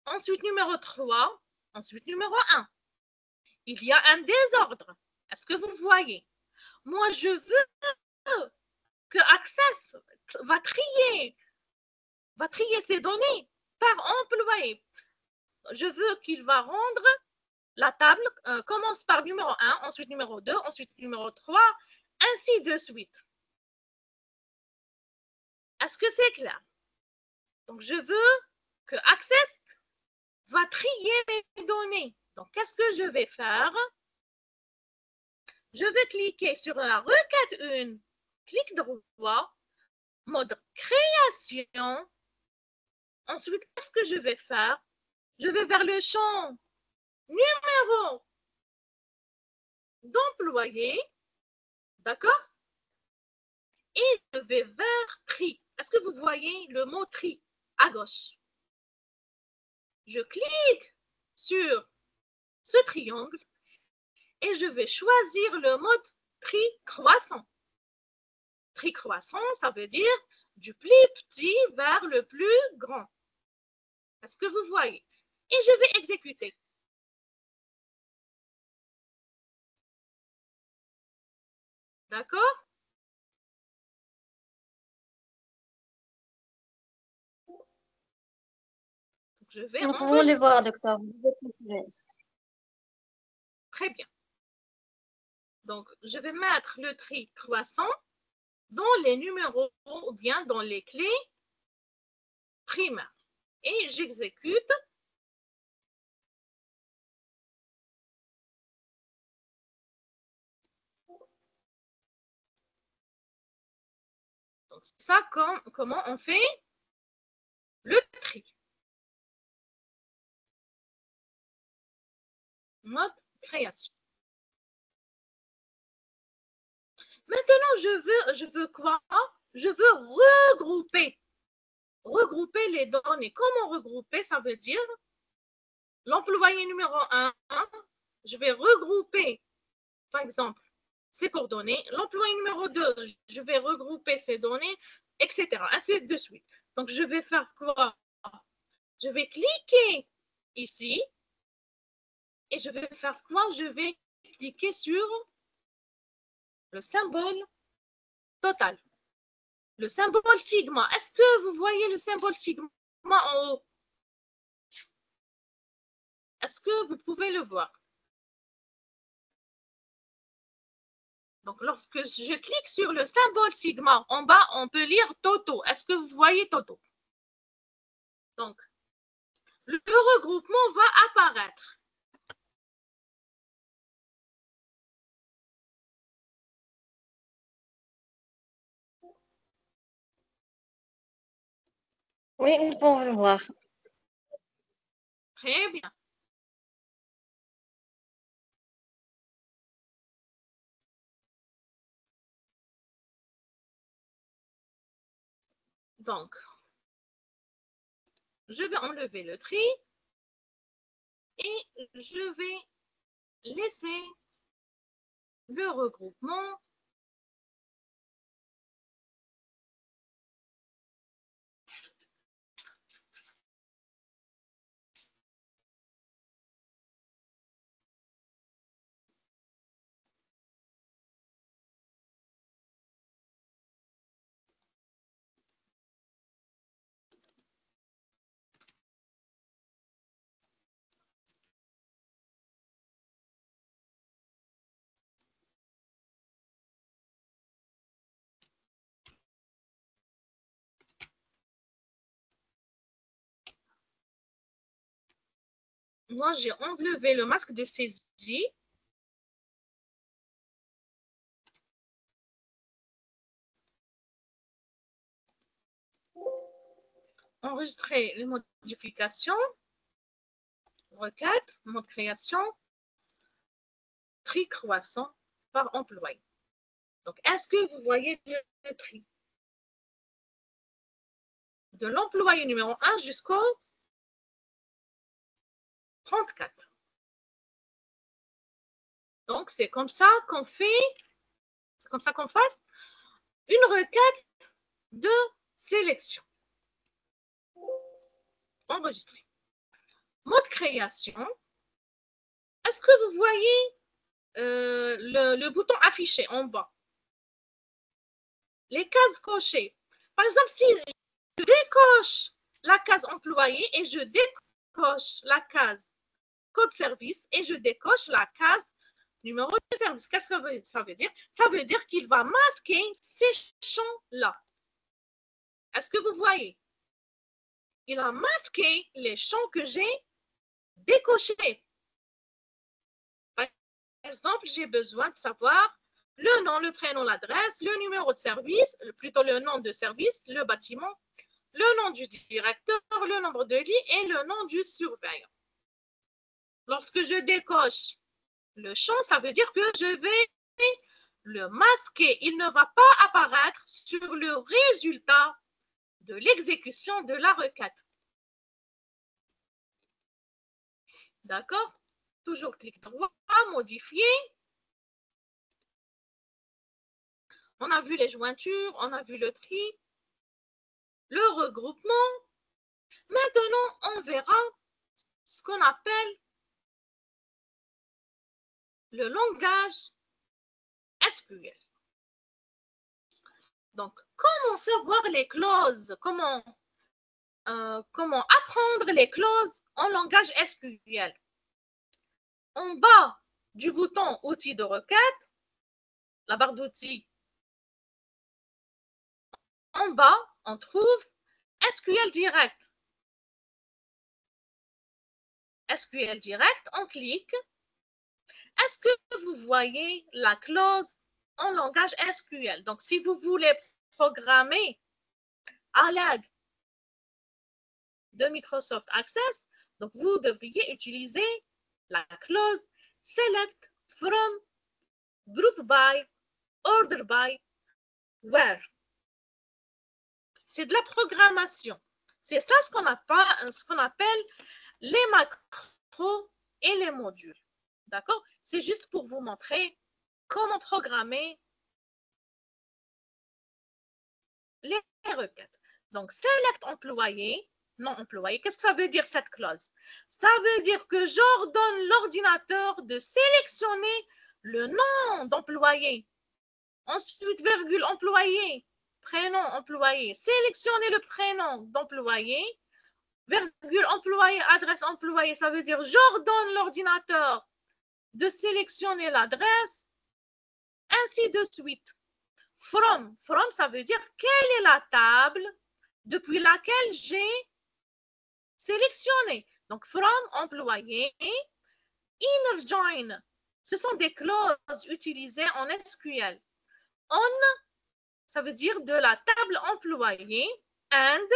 ensuite numéro 3, ensuite numéro 1. Il y a un désordre. Est-ce que vous voyez? Moi, je veux que Access va trier ces données par employé. Je veux qu'il va rendre la table, commence par numéro 1, ensuite numéro 2, ensuite numéro 3, ainsi de suite. Est-ce que c'est clair? Donc, je veux que Access va trier mes données. Donc, qu'est-ce que je vais faire? Je vais cliquer sur la requête 1, clic droit, mode création. Ensuite, qu'est-ce que je vais faire? Je vais vers le champ numéro d'employé, d'accord? Et je vais vers tri. Est-ce que vous voyez le mot tri à gauche? Je clique sur ce triangle et je vais choisir le mode tri croissant. Tri croissant, ça veut dire du plus petit vers le plus grand. Est-ce que vous voyez? Et je vais exécuter. D'accord? Je vais Nous pouvons les voir, docteur. Très bien. Donc, je vais mettre le tri croissant dans les numéros ou bien dans les clés primaires. Et j'exécute. Donc, ça, comment on fait le tri? Mode création. Maintenant, je veux quoi? Je veux regrouper les données. Comment regrouper? Ça veut dire l'employé numéro 1, je vais regrouper, par exemple, ses coordonnées. L'employé numéro 2, je vais regrouper ses données, etc. Ainsi de suite. Donc, je vais faire quoi? Je vais cliquer ici et je vais faire quoi? Je vais cliquer sur le symbole total. Le symbole sigma. Est-ce que vous voyez le symbole sigma en haut? Est-ce que vous pouvez le voir? Donc, lorsque je clique sur le symbole sigma, en bas, on peut lire Toto. Est-ce que vous voyez Toto? Donc, le regroupement va apparaître. Oui, nous pouvons le voir. Très bien. Donc, je vais enlever le tri et je vais laisser le regroupement. Moi, j'ai enlevé le masque de saisie. Enregistrer les modifications. Requête, mode création, tri croissant par employé. Donc, est-ce que vous voyez le tri? De l'employé numéro 1 jusqu'au 34. Donc, c'est comme ça qu'on fait, c'est comme ça qu'on fasse une requête de sélection. Enregistrer. Mode création. Est-ce que vous voyez le bouton affiché en bas? Les cases cochées. Par exemple, si je décoche la case employé et je décoche la case code service et je décoche la case numéro de service. Qu'est-ce que ça veut dire? Ça veut dire qu'il va masquer ces champs-là. Est-ce que vous voyez? Il a masqué les champs que j'ai décochés. Par exemple, j'ai besoin de savoir le nom, le prénom, l'adresse, le numéro de service, plutôt le nom de service, le bâtiment, le nom du directeur, le nombre de lits et le nom du surveillant. Lorsque je décoche le champ, ça veut dire que je vais le masquer. Il ne va pas apparaître sur le résultat de l'exécution de la requête. D'accord? Toujours clic droit, modifier. On a vu les jointures, on a vu le tri, le regroupement. Maintenant, on verra ce qu'on appelle le langage SQL. Donc, comment savoir les clauses? Comment apprendre les clauses en langage SQL? En bas du bouton outils de requête, la barre d'outils, en bas, on trouve SQL Direct. SQL Direct, on clique. Est-ce que vous voyez la clause en langage SQL? Donc, si vous voulez programmer à l'aide de Microsoft Access, donc vous devriez utiliser la clause Select from Group by, Order by, Where. C'est de la programmation. C'est ça ce qu'on appelle les macros et les modules. D'accord? C'est juste pour vous montrer comment programmer les requêtes. Donc, select employé, non employé. Qu'est-ce que ça veut dire cette clause? Ça veut dire que j'ordonne l'ordinateur de sélectionner le nom d'employé. Ensuite, virgule employé, prénom employé. Sélectionner le prénom d'employé. Virgule employé, adresse employé. Ça veut dire j'ordonne l'ordinateur de sélectionner l'adresse ainsi de suite. From, ça veut dire quelle est la table depuis laquelle j'ai sélectionné. Donc, from, employé. Inner join, ce sont des clauses utilisées en SQL. On, ça veut dire de la table employée. And,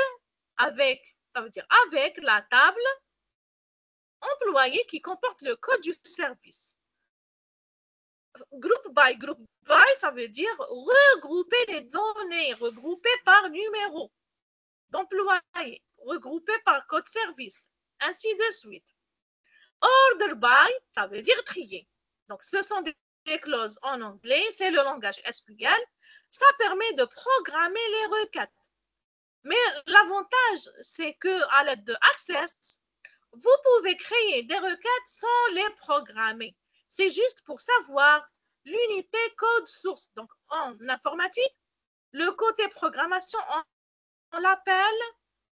avec, ça veut dire avec la table employée qui comporte le code du service. Group by, ça veut dire regrouper les données, regrouper par numéro d'employé, regrouper par code service, ainsi de suite. Order by, ça veut dire trier. Donc, ce sont des clauses en anglais, c'est le langage SQL. Ça permet de programmer les requêtes. Mais l'avantage, c'est qu'à l'aide de Access, vous pouvez créer des requêtes sans les programmer. C'est juste pour savoir l'unité code source. Donc, en informatique, le côté programmation, on l'appelle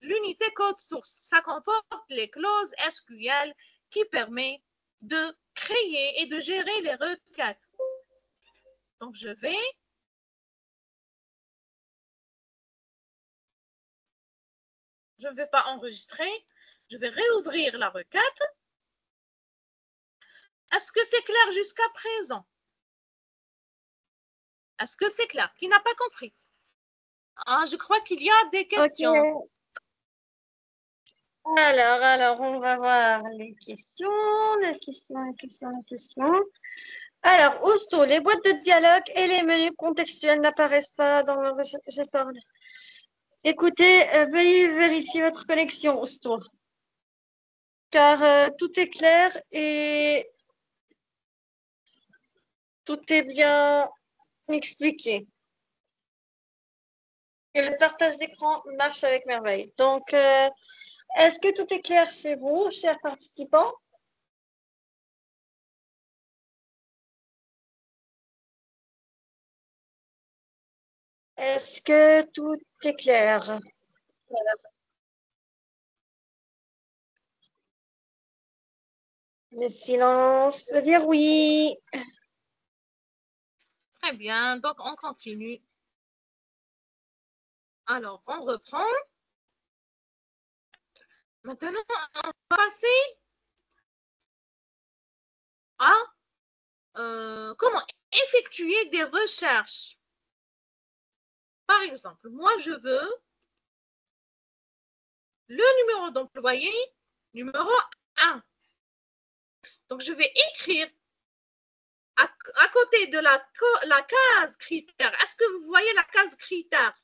l'unité code source. Ça comporte les clauses SQL qui permet de créer et de gérer les requêtes. Donc, je ne vais pas enregistrer. Je vais réouvrir la requête. Est-ce que c'est clair jusqu'à présent? Est-ce que c'est clair? Qui n'a pas compris? Ah, je crois qu'il y a des questions. Okay. Alors, on va voir les questions. Alors, Ousto, les boîtes de dialogue et les menus contextuels n'apparaissent pas dans le registre. Écoutez, veuillez vérifier votre connexion, Ousto, car tout est clair et tout est bien expliqué. Et le partage d'écran marche avec merveille. Donc, est-ce que tout est clair chez vous, chers participants? Est-ce que tout est clair? Voilà. Le silence veut dire oui. Très bien, donc on continue. Alors, on reprend. Maintenant, on va passer à comment effectuer des recherches. Par exemple, moi, je veux le numéro d'employé, numéro 1. Donc, je vais écrire à côté de la case critère. Est-ce que vous voyez la case critère?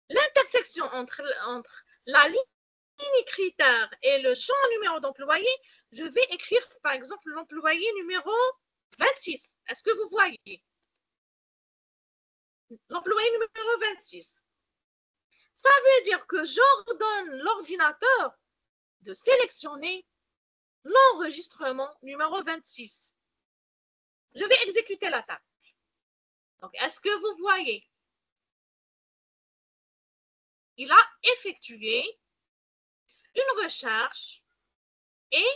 L'intersection entre la ligne critère et le champ numéro d'employé, je vais écrire, par exemple, l'employé numéro 26. Est-ce que vous voyez? L'employé numéro 26. Ça veut dire que j'ordonne l'ordinateur de sélectionner l'enregistrement numéro 26. Je vais exécuter la tâche. Donc, est-ce que vous voyez? Il a effectué une recherche et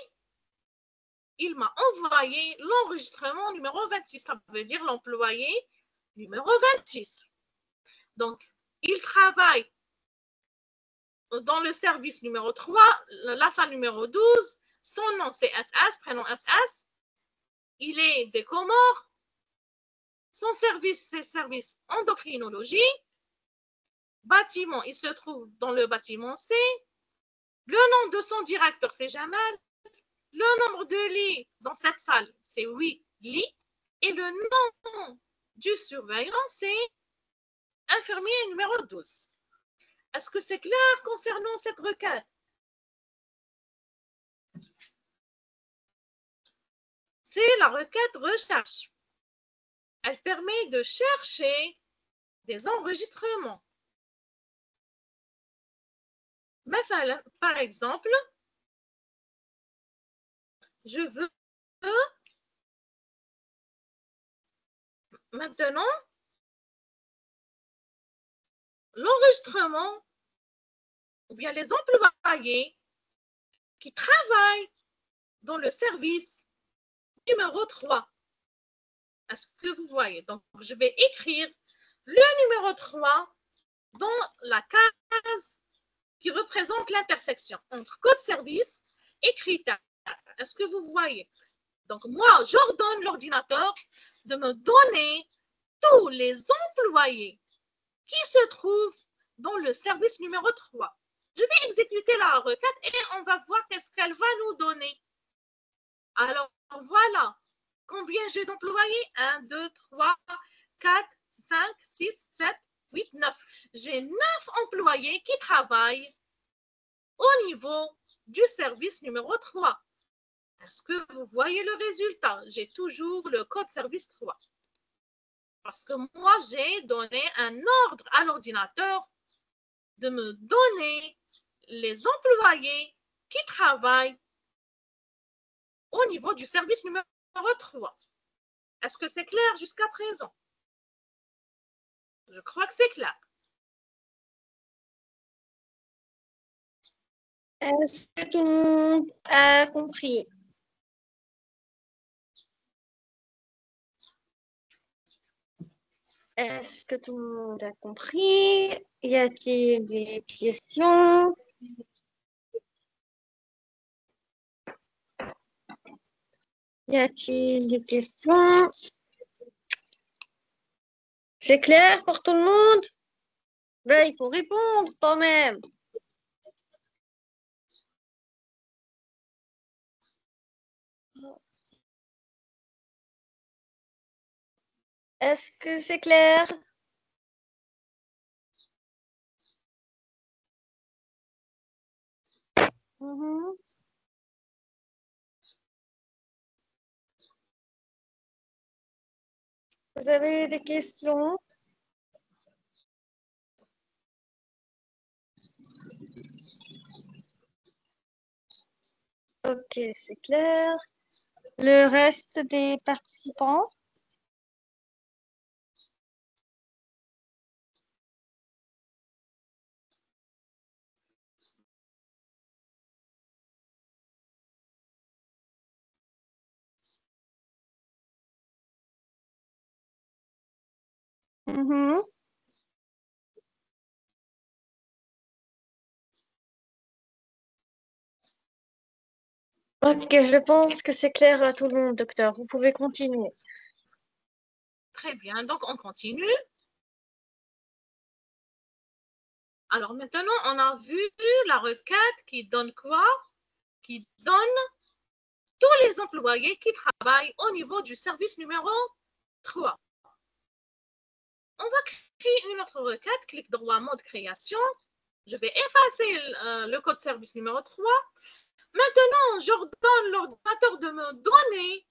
il m'a envoyé l'enregistrement numéro 26. Ça veut dire l'employé numéro 26. Donc, il travaille dans le service numéro 3, la salle numéro 12. Son nom, c'est SS, prénom SS. Il est des Comores. Son service, c'est service endocrinologie. Bâtiment, il se trouve dans le bâtiment C. Le nom de son directeur, c'est Jamal. Le nombre de lits dans cette salle, c'est 8 lits. Et le nom du surveillant, c'est infirmier numéro 12. Est-ce que c'est clair concernant cette requête? C'est la requête recherche. Elle permet de chercher des enregistrements. Par exemple, je veux maintenant l'enregistrement ou bien les employés qui travaillent dans le service numéro 3. Est-ce que vous voyez? Donc, je vais écrire le numéro 3 dans la case qui représente l'intersection entre code service et critères. Est-ce que vous voyez? Donc, moi, j'ordonne l'ordinateur de me donner tous les employés qui se trouvent dans le service numéro 3. Je vais exécuter la requête et on va voir qu'est-ce qu'elle va nous donner. Alors, voilà. Combien j'ai d'employés? 1, 2, 3, 4, 5, 6, 7, 8, 9. J'ai 9 employés qui travaillent au niveau du service numéro 3. Est-ce que vous voyez le résultat? J'ai toujours le code service 3. Parce que moi, j'ai donné un ordre à l'ordinateur de me donner les employés qui travaillent au niveau du service numéro 3. Est-ce que c'est clair jusqu'à présent? Je crois que c'est clair. Est-ce que tout le monde a compris? Est-ce que tout le monde a compris? Y a-t-il des questions? Y a-t-il des questions? C'est clair pour tout le monde? Ben, il faut répondre quand même. Est-ce que c'est clair? Mhm. Vous avez des questions? Ok, c'est clair. Le reste des participants? Mhm. Ok, je pense que c'est clair à tout le monde, docteur. Vous pouvez continuer. Très bien, donc on continue. Alors maintenant, on a vu la requête qui donne quoi? Qui donne tous les employés qui travaillent au niveau du service numéro 3. On va créer une autre requête, clic droit, mode création. Je vais effacer le code service numéro 3. Maintenant, j'ordonne l'ordinateur de me donner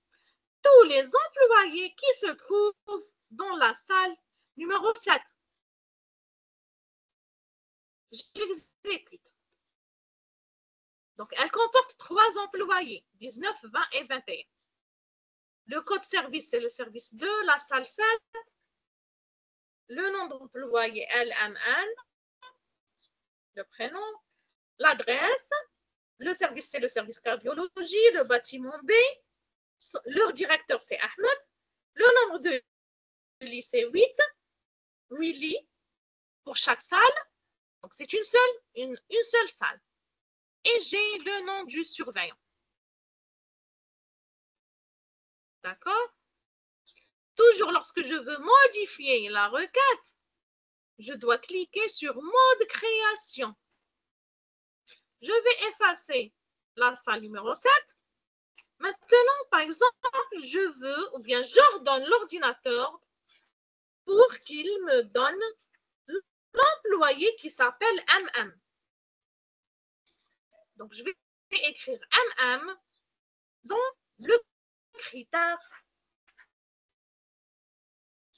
tous les employés qui se trouvent dans la salle numéro 7. J'exécute. Donc, elle comporte 3 employés, 19, 20 et 21. Le code service, c'est le service 2, la salle 7. Le nom d'employé, LMN. Le prénom. L'adresse. Le service, c'est le service cardiologie. Le bâtiment B. Leur directeur, c'est Ahmed. Le nombre de lits, c'est 8. 8 lits pour chaque salle. Donc, c'est une seule salle. Et j'ai le nom du surveillant. D'accord? Toujours lorsque je veux modifier la requête, je dois cliquer sur mode création. Je vais effacer la salle numéro 7. Maintenant, par exemple, je veux ou bien j'ordonne l'ordinateur pour qu'il me donne l'employé qui s'appelle MM. Donc, je vais écrire MM dans le critère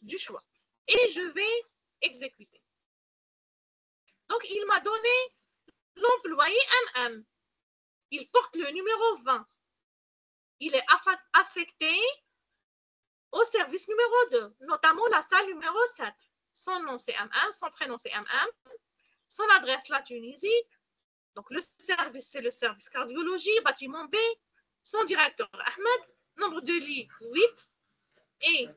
du choix. Et je vais exécuter. Donc, il m'a donné l'employé MM. Il porte le numéro 20. Il est affecté au service numéro 2, notamment la salle numéro 7. Son nom, c'est MM. Son prénom, c'est MM. Son adresse, la Tunisie. Donc, le service, c'est le service cardiologie, bâtiment B. Son directeur, Ahmed. Nombre de lits, 8. Et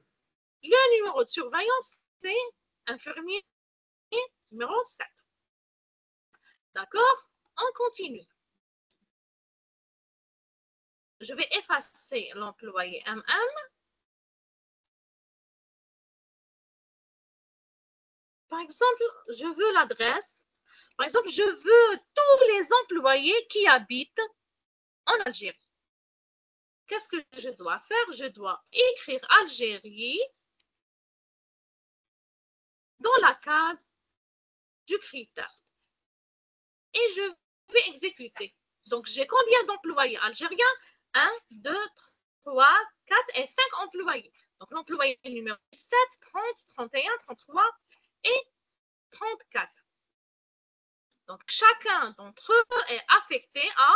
Le numéro de surveillance, c'est infirmier numéro 7. D'accord? On continue. Je vais effacer l'employé MM. Par exemple, je veux l'adresse. Par exemple, je veux tous les employés qui habitent en Algérie. Qu'est-ce que je dois faire? Je dois écrire Algérie dans la case du critère. Et je vais exécuter. Donc, j'ai combien d'employés algériens? 1, 2, 3, 4 et 5 employés. Donc, l'employé numéro 7, 30, 31, 33 et 34. Donc, chacun d'entre eux est affecté à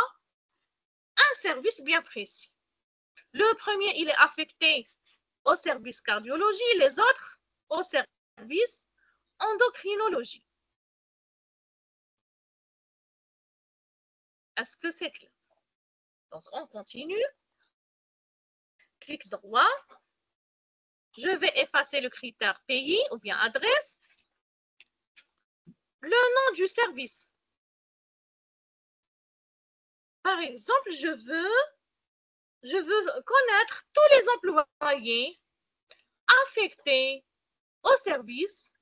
un service bien précis. Le premier, il est affecté au service cardiologie, les autres au service endocrinologie. Est-ce que c'est clair? Donc, on continue. Clic droit. Je vais effacer le critère pays ou bien adresse. Le nom du service. Par exemple, je veux connaître tous les employés affectés au service,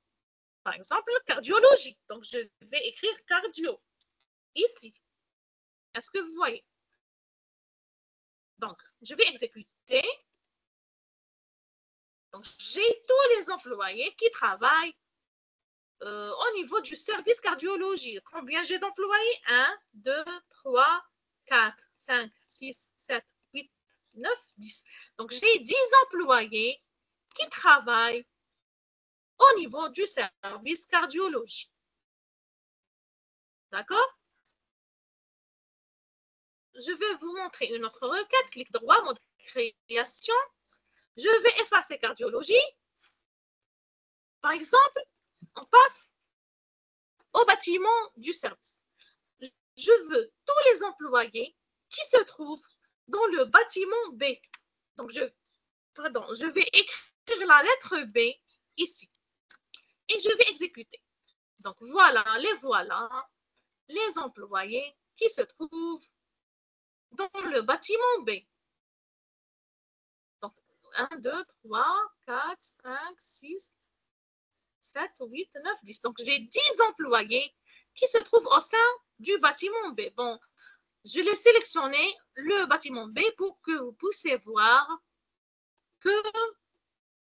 par exemple, cardiologie. Donc, je vais écrire cardio ici. Est-ce que vous voyez? Donc, je vais exécuter. Donc, j'ai tous les employés qui travaillent au niveau du service cardiologie. Combien j'ai d'employés? 1, 2, 3, 4, 5, 6, 7, 8, 9, 10. Donc, j'ai 10 employés qui travaillent au niveau du service cardiologie. D'accord? Je vais vous montrer une autre requête. Clic droit, mode création. Je vais effacer cardiologie. Par exemple, on passe au bâtiment du service. Je veux tous les employés qui se trouvent dans le bâtiment B. Donc, je vais écrire la lettre B ici. Et je vais exécuter. Donc, voilà, les employés qui se trouvent dans le bâtiment B. Donc, 1, 2, 3, 4, 5, 6, 7, 8, 9, 10. Donc, j'ai 10 employés qui se trouvent au sein du bâtiment B. Bon, je l'ai sélectionné le bâtiment B pour que vous puissiez voir que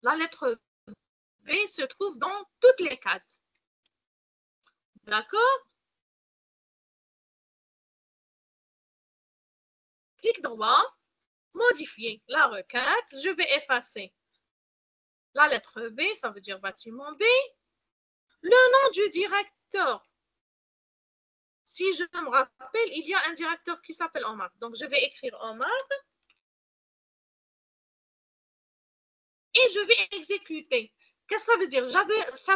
la lettre B se trouve dans toutes les cases. D'accord? Clic droit, modifier la requête. Je vais effacer la lettre B, ça veut dire bâtiment B. Le nom du directeur. Si je me rappelle, il y a un directeur qui s'appelle Omar. Donc, je vais écrire Omar. Et je vais exécuter. Qu'est-ce que ça veut dire? Ça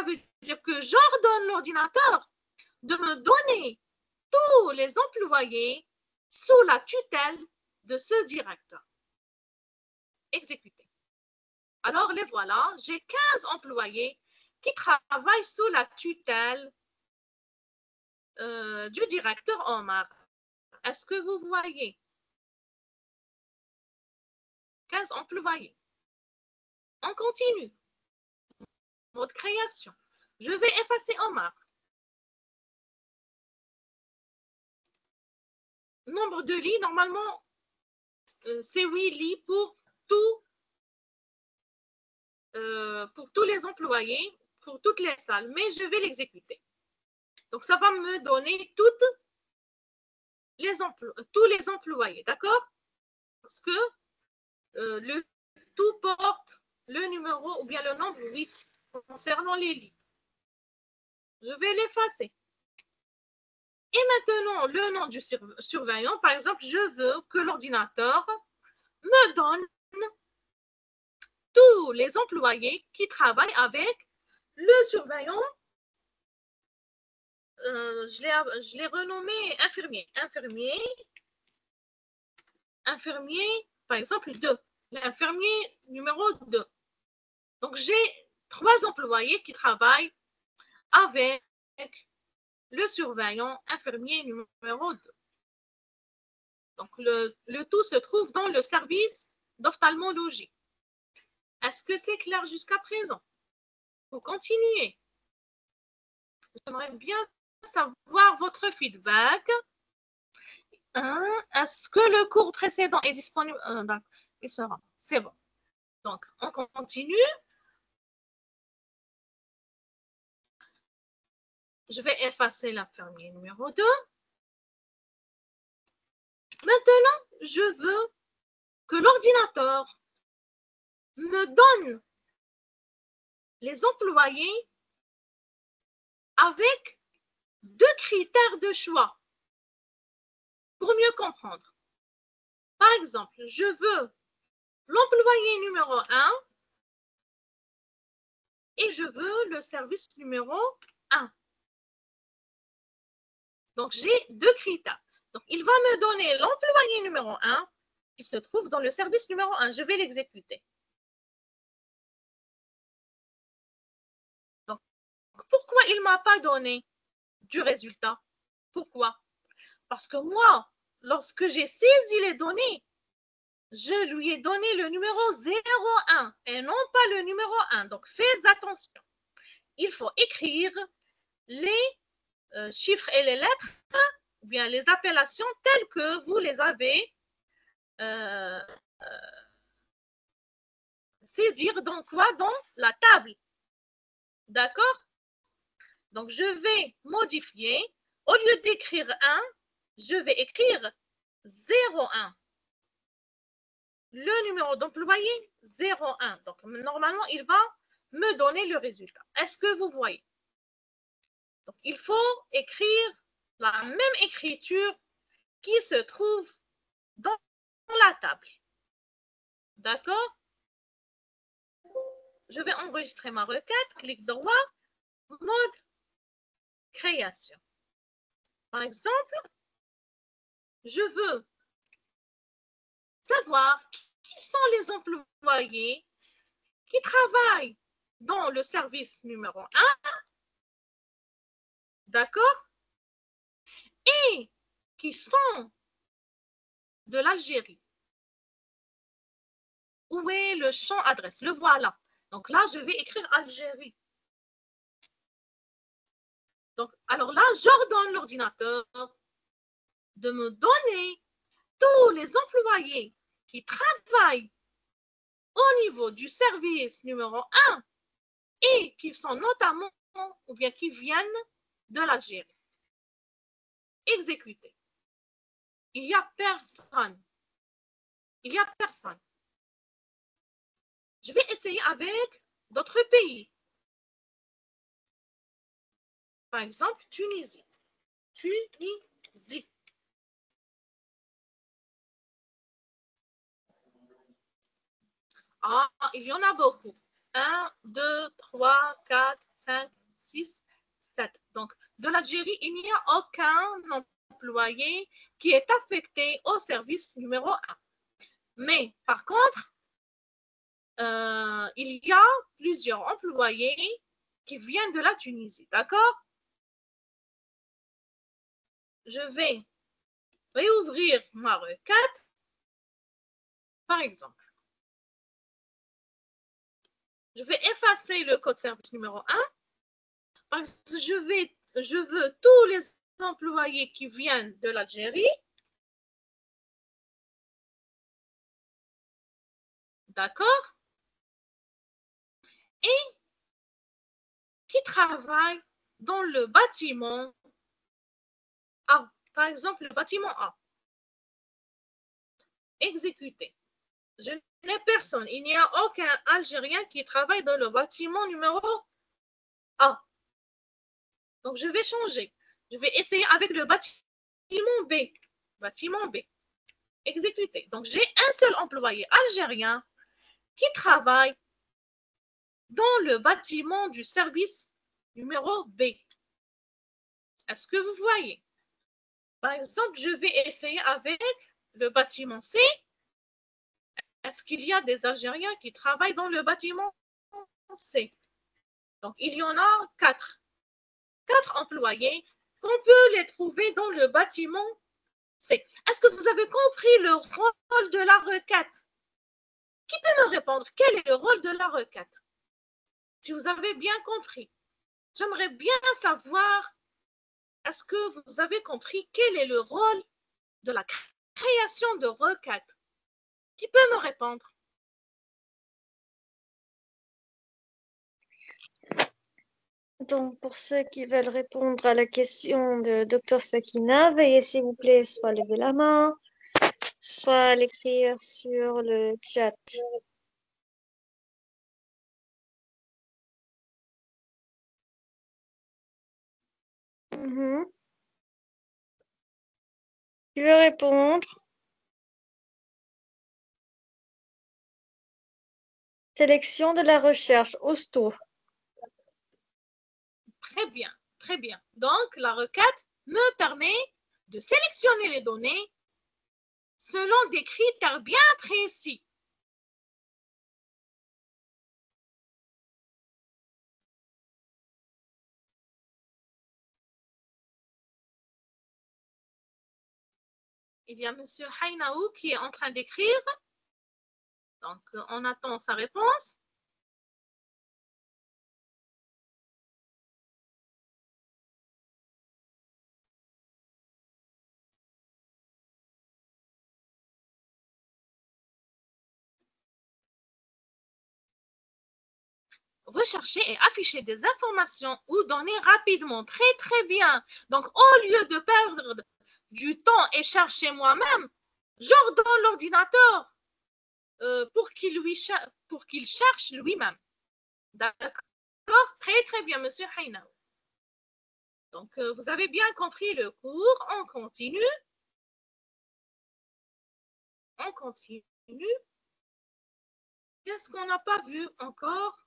veut dire que j'ordonne l'ordinateur de me donner tous les employés sous la tutelle de ce directeur. Exécuter. Alors, les voilà, j'ai 15 employés qui travaillent sous la tutelle du directeur Omar. Est-ce que vous voyez? 15 employés. On continue. Mode création. Je vais effacer Omar. Nombre de lits, normalement, c'est 8 lits pour tous les employés, pour toutes les salles, mais je vais l'exécuter. Donc, ça va me donner tous les employés, d'accord? Parce que le tout porte le numéro ou bien le nombre 8 concernant les lits. Je vais l'effacer. Et maintenant, le nom du surveillant, par exemple, je veux que l'ordinateur me donne tous les employés qui travaillent avec le surveillant. Je l'ai renommé infirmier. Infirmier, par exemple, 2. L'infirmier numéro 2. Donc, j'ai 3 employés qui travaillent avec le surveillant infirmier numéro 2. Donc, le tout se trouve dans le service d'ophtalmologie. Est-ce que c'est clair jusqu'à présent? Pour continuer, j'aimerais bien savoir votre feedback. Est-ce que le cours précédent est disponible? Il sera. C'est bon. Donc, on continue. Je vais effacer l'infirmier numéro 2. Maintenant, je veux que l'ordinateur me donne les employés avec 2 critères de choix pour mieux comprendre. Par exemple, je veux l'employé numéro 1 et je veux le service numéro 1. Donc, j'ai 2 critères. Donc, il va me donner l'employé numéro 1 qui se trouve dans le service numéro 1. Je vais l'exécuter. Donc, pourquoi il ne m'a pas donné du résultat? Pourquoi? Parce que moi, lorsque j'ai saisi les données, je lui ai donné le numéro 01 et non pas le numéro 1. Donc, faites attention. Il faut écrire les chiffres et les lettres, ou bien les appellations telles que vous les avez saisir dans quoi? Dans la table. D'accord? Donc, je vais modifier. Au lieu d'écrire 1, je vais écrire 01. Le numéro d'employé, 01. Donc, normalement, il va me donner le résultat. Est-ce que vous voyez? Donc, il faut écrire la même écriture qui se trouve dans la table. D'accord? Je vais enregistrer ma requête. Clic droit, mode création. Par exemple, je veux savoir qui sont les employés qui travaillent dans le service numéro 1, d'accord, et qui sont de l'Algérie. Où est le champ adresse? Le voilà. Donc là, je vais écrire Algérie. Donc, alors là, j'ordonne l'ordinateur de me donner tous les employés qui travaillent au niveau du service numéro 1 et qui sont notamment, ou bien qui viennent de l'Algérie. Exécuter. Il n'y a personne. Il n'y a personne. Je vais essayer avec d'autres pays. Par exemple, Tunisie. Tunisie. Ah, il y en a beaucoup. 1, 2, 3, 4, 5, 6, 7. Donc, de l'Algérie, il n'y a aucun employé qui est affecté au service numéro 1. Mais, par contre, il y a plusieurs employés qui viennent de la Tunisie. D'accord? Je vais réouvrir ma requête. Par exemple, je vais effacer le code service numéro 1 parce que je veux tous les employés qui viennent de l'Algérie. D'accord? Et qui travaillent dans le bâtiment A. Par exemple, le bâtiment A. Exécuté. Je n'ai personne. Il n'y a aucun Algérien qui travaille dans le bâtiment numéro A. Donc, je vais changer. Je vais essayer avec le bâtiment B. Bâtiment B. Exécuté. Donc, j'ai un seul employé algérien qui travaille dans le bâtiment du service numéro B. Est-ce que vous voyez? Par exemple, je vais essayer avec le bâtiment C. Est-ce qu'il y a des Algériens qui travaillent dans le bâtiment C. Donc, il y en a 4. 4 employés qu'on peut les trouver dans le bâtiment C. Est-ce que vous avez compris le rôle de la requête? Qui peut me répondre? Quel est le rôle de la requête? Si vous avez bien compris, j'aimerais bien savoir, est-ce que vous avez compris quel est le rôle de la création de requêtes? Qui peut me répondre? Donc, pour ceux qui veulent répondre à la question de Dr Sakina, veuillez s'il vous plaît soit lever la main, soit l'écrire sur le chat. Qui veut répondre? Sélection de la recherche, Ousto. Très bien, très bien. Donc, la requête me permet de sélectionner les données selon des critères bien précis. Il y a M. Hainaou qui est en train d'écrire. Donc, on attend sa réponse. Rechercher et afficher des informations ou données rapidement. Très, très bien. Donc, au lieu de perdre du temps et chercher moi-même, j'ordonne l'ordinateur pour qu'il cherche lui-même. D'accord? Très, très bien, Monsieur Hainaou. Donc, vous avez bien compris le cours. On continue. On continue. Qu'est-ce qu'on n'a pas vu encore?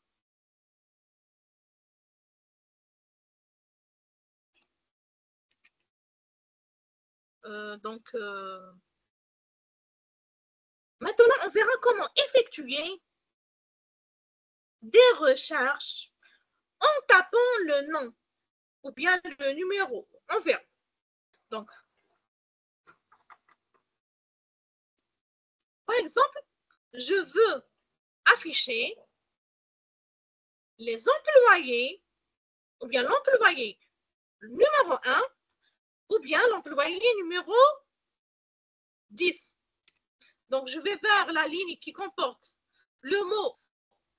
Donc, maintenant, on verra comment effectuer des recherches en tapant le nom ou bien le numéro. On verra. Donc, par exemple, je veux afficher les employés ou bien l'employé numéro 1 ou bien l'employé numéro 10. Donc, je vais vers la ligne qui comporte le mot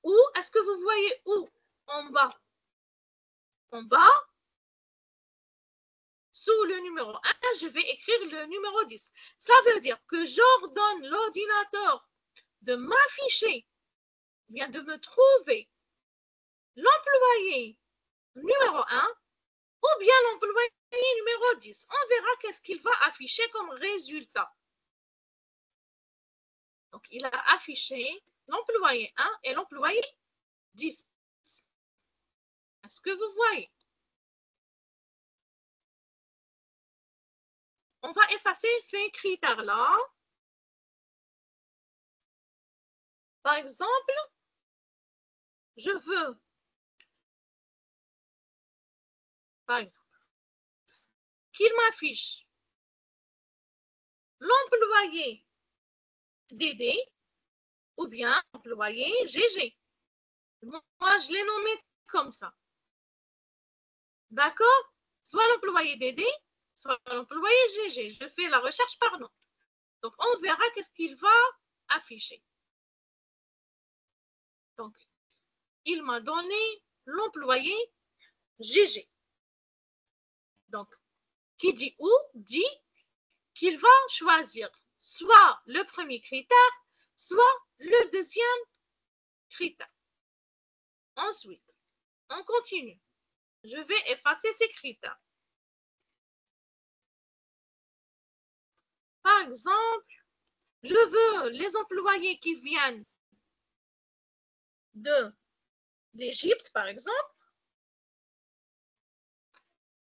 où. Est-ce que vous voyez où? En bas. En bas, sous le numéro 1, je vais écrire le numéro 10. Ça veut dire que j'ordonne l'ordinateur de m'afficher, bien de me trouver l'employé numéro 1 ou bien l'employé numéro 10. On verra qu'est-ce qu'il va afficher comme résultat. Donc, il a affiché l'employé 1 et l'employé 10. Est-ce que vous voyez? On va effacer ces critères-là. Par exemple, je veux, par exemple, qu'il m'affiche l'employé DD ou bien l'employé GG. Moi, je l'ai nommé comme ça. D'accord? Soit l'employé DD, soit l'employé GG. Je fais la recherche par nom. Donc, on verra qu'est-ce qu'il va afficher. Donc, il m'a donné l'employé GG. Donc, qui dit où? Dit qu'il va choisir soit le premier critère, soit le deuxième critère. Ensuite, on continue. Je vais effacer ces critères. Par exemple, je veux les employés qui viennent de l'Égypte, par exemple,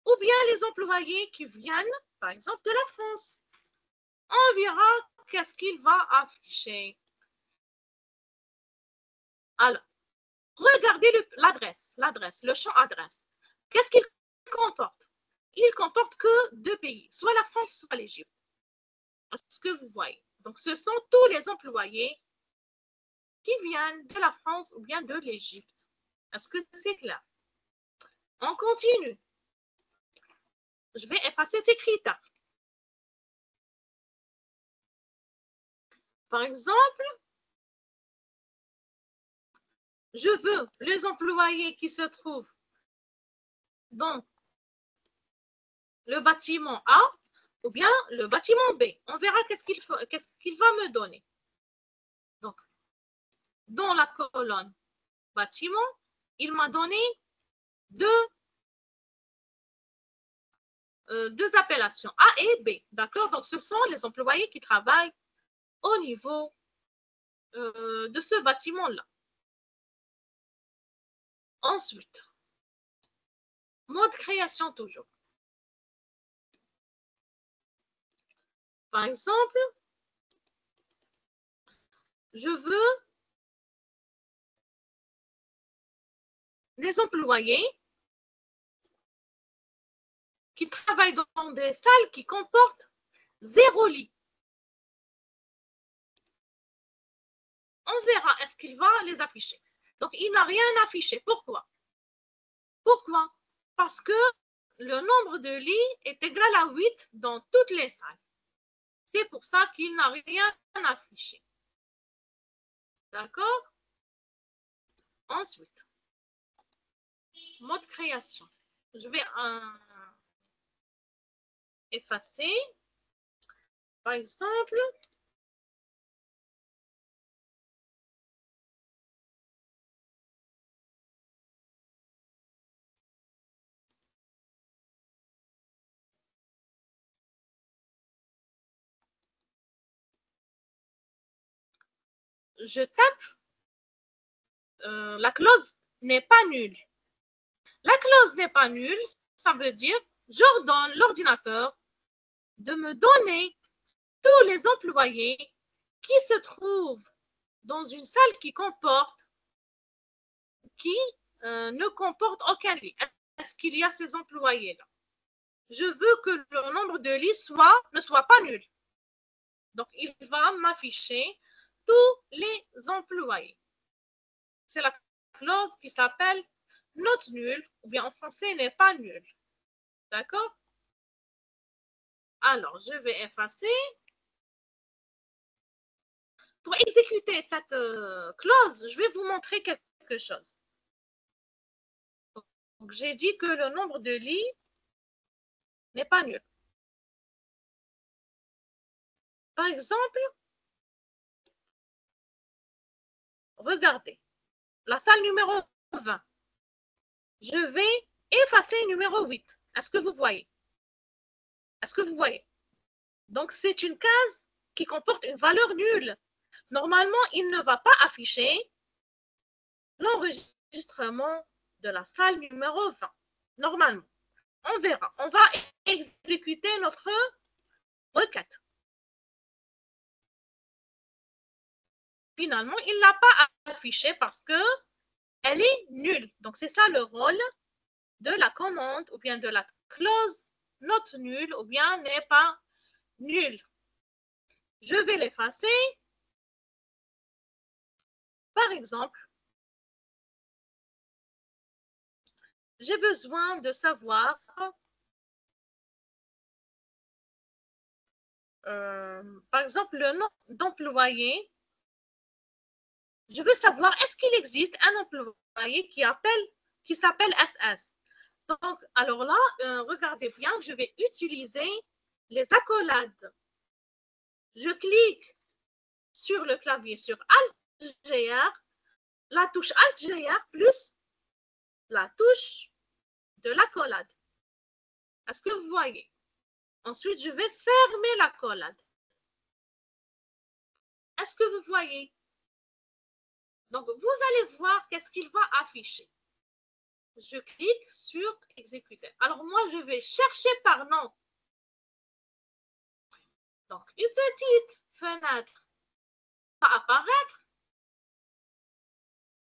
ou bien les employés qui viennent, par exemple, de la France. On verra qu'est-ce qu'il va afficher. Alors, Regardez l'adresse, le champ adresse. Qu'est-ce qu'il comporte? Il comporte que deux pays, soit la France, soit l'Égypte. Est-ce que vous voyez? Donc, ce sont tous les employés qui viennent de la France ou bien de l'Égypte. Est-ce que c'est clair? On continue. Je vais effacer ces critères. Par exemple, je veux les employés qui se trouvent dans le bâtiment A ou bien le bâtiment B. On verra qu'est-ce qu'il va me donner. Donc, dans la colonne bâtiment, il m'a donné deux appellations, A et B. D'accord? Donc, ce sont les employés qui travaillent au niveau de ce bâtiment-là. Ensuite, mode création toujours. Par exemple, je veux les employés qui travaillent dans des salles qui comportent 0 lit. On verra, est-ce qu'il va les afficher? Donc, il n'a rien affiché. Pourquoi? Pourquoi? Parce que le nombre de lits est égal à 8 dans toutes les salles. C'est pour ça qu'il n'a rien affiché. D'accord? Ensuite, mode création. Je vais effacer. Par exemple, je tape la clause n'est pas nulle. La clause n'est pas nulle, ça veut dire j'ordonne l'ordinateur de me donner tous les employés qui se trouvent dans une salle qui ne comporte aucun lit. Est-ce qu'il y a ces employés-là? Je veux que le nombre de lits ne soit pas nul. Donc, il va m'afficher tous les employés. C'est la clause qui s'appelle not nulle, ou bien en français n'est pas nulle. D'accord? Alors, je vais effacer. Pour exécuter cette clause, je vais vous montrer quelque chose. Donc, j'ai dit que le nombre de lits n'est pas nul. Par exemple, regardez, la salle numéro 20. Je vais effacer numéro 8. Est-ce que vous voyez? Est-ce que vous voyez? Donc, c'est une case qui comporte une valeur nulle. Normalement, il ne va pas afficher l'enregistrement de la salle numéro 20. Normalement, on verra. On va exécuter notre requête. Finalement, il ne l'a pas affiché parce qu'elle est nulle. Donc, c'est ça le rôle de la commande ou bien de la clause not nulle ou bien n'est pas nulle. Je vais l'effacer. Par exemple, j'ai besoin de savoir par exemple le nom d'employé. Je veux savoir est-ce qu'il existe un employé qui s'appelle SS. Donc, alors là, regardez bien, je vais utiliser les accolades. Je clique sur le clavier sur Alt-GR, la touche Alt-GR plus la touche de l'accolade. Est-ce que vous voyez? Ensuite, je vais fermer l'accolade. Est-ce que vous voyez? Donc, vous allez voir qu'est-ce qu'il va afficher. Je clique sur exécuter. Alors, moi, je vais chercher par nom. Donc, une petite fenêtre va apparaître.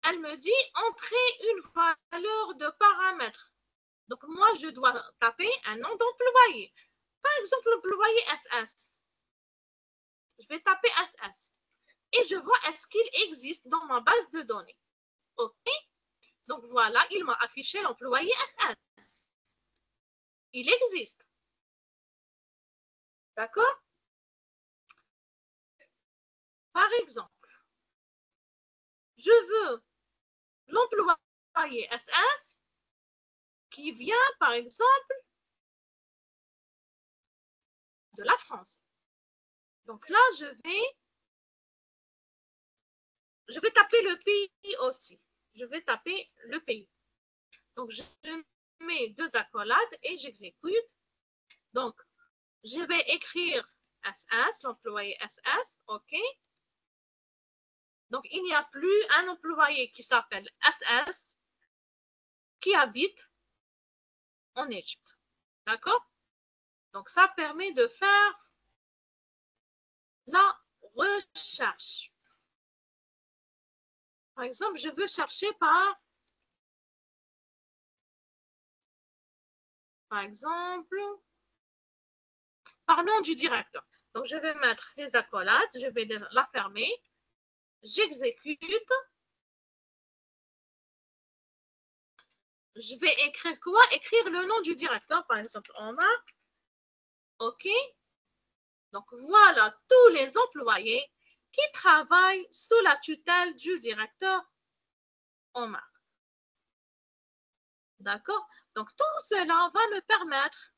elle me dit entrer une valeur de paramètre. Donc, moi, je dois taper un nom d'employé. Par exemple, l'employé SS. Je vais taper SS. Et je vois est-ce qu'il existe dans ma base de données. OK? Donc, voilà, il m'a affiché l'employé SS. Il existe. D'accord? Par exemple, je veux l'employé SS qui vient, par exemple, de la France. Donc là, je vais taper le pays aussi. Je vais taper le pays. Donc, je mets deux accolades et j'exécute. Donc, je vais écrire SS, l'employé SS, OK? Donc, il n'y a plus un employé qui s'appelle SS qui habite en Égypte. D'accord? Donc, ça permet de faire la recherche. Par exemple, je veux chercher par exemple, par nom du directeur. Donc, je vais mettre les accolades, je vais la fermer, j'exécute. Je vais écrire quoi? Écrire le nom du directeur, par exemple, Omar. OK? Donc, voilà tous les employés qui travaillent sous la tutelle du directeur Omar. D'accord? Donc, tout cela va me permettre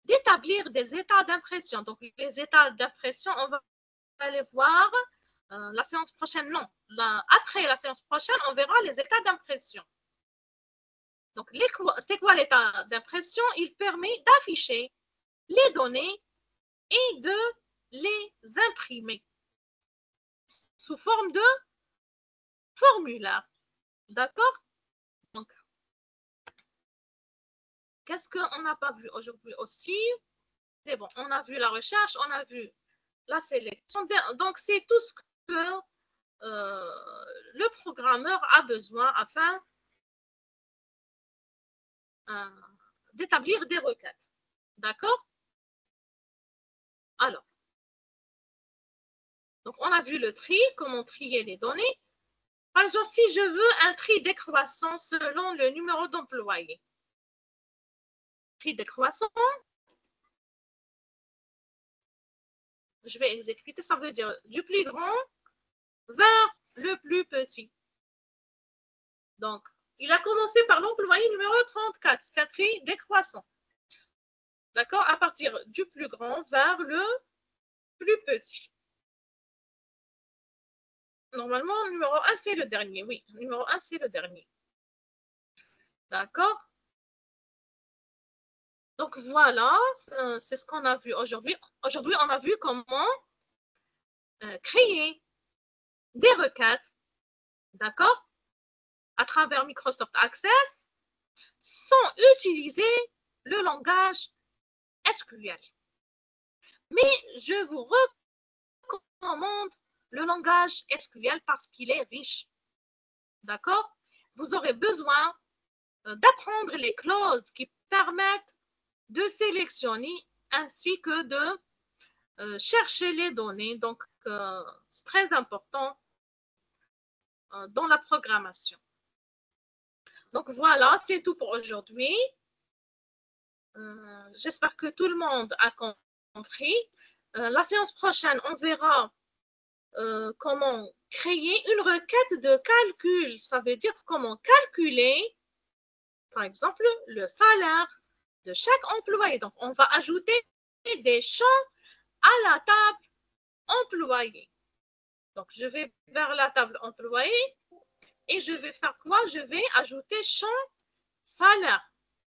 d'établir des états d'impression. Donc, les états d'impression, on va aller voir la séance prochaine. Non, après la séance prochaine, on verra les états d'impression. Donc, c'est quoi l'état d'impression? Il permet d'afficher les données et de les imprimer sous forme de formulaire. D'accord? Donc, qu'est-ce qu'on n'a pas vu aujourd'hui aussi? C'est bon, on a vu la recherche, on a vu la sélection. Donc, c'est tout ce que le programmeur a besoin afin d'établir des requêtes. D'accord? Alors, donc on a vu le tri, comment trier les données. Par exemple, si je veux un tri décroissant selon le numéro d'employé. Tri décroissant, je vais exécuter, ça veut dire du plus grand vers le plus petit. Donc, il a commencé par l'employé numéro 34, c'est un tri décroissant. D'accord? À partir du plus grand vers le plus petit. Normalement, numéro 1, c'est le dernier. Oui, numéro 1, c'est le dernier. D'accord? Donc, voilà, c'est ce qu'on a vu aujourd'hui. Aujourd'hui, on a vu comment créer des requêtes, d'accord? À travers Microsoft Access, sans utiliser le langage SQL. Mais je vous recommande le langage SQL parce qu'il est riche. D'accord? Vous aurez besoin d'apprendre les clauses qui permettent de sélectionner ainsi que de chercher les données. Donc, c'est très important dans la programmation. Donc, voilà, c'est tout pour aujourd'hui. J'espère que tout le monde a compris. La séance prochaine, on verra comment créer une requête de calcul. Ça veut dire comment calculer, par exemple, le salaire de chaque employé. Donc, on va ajouter des champs à la table employé. Donc, je vais vers la table employé et je vais faire quoi? Je vais ajouter champ salaire.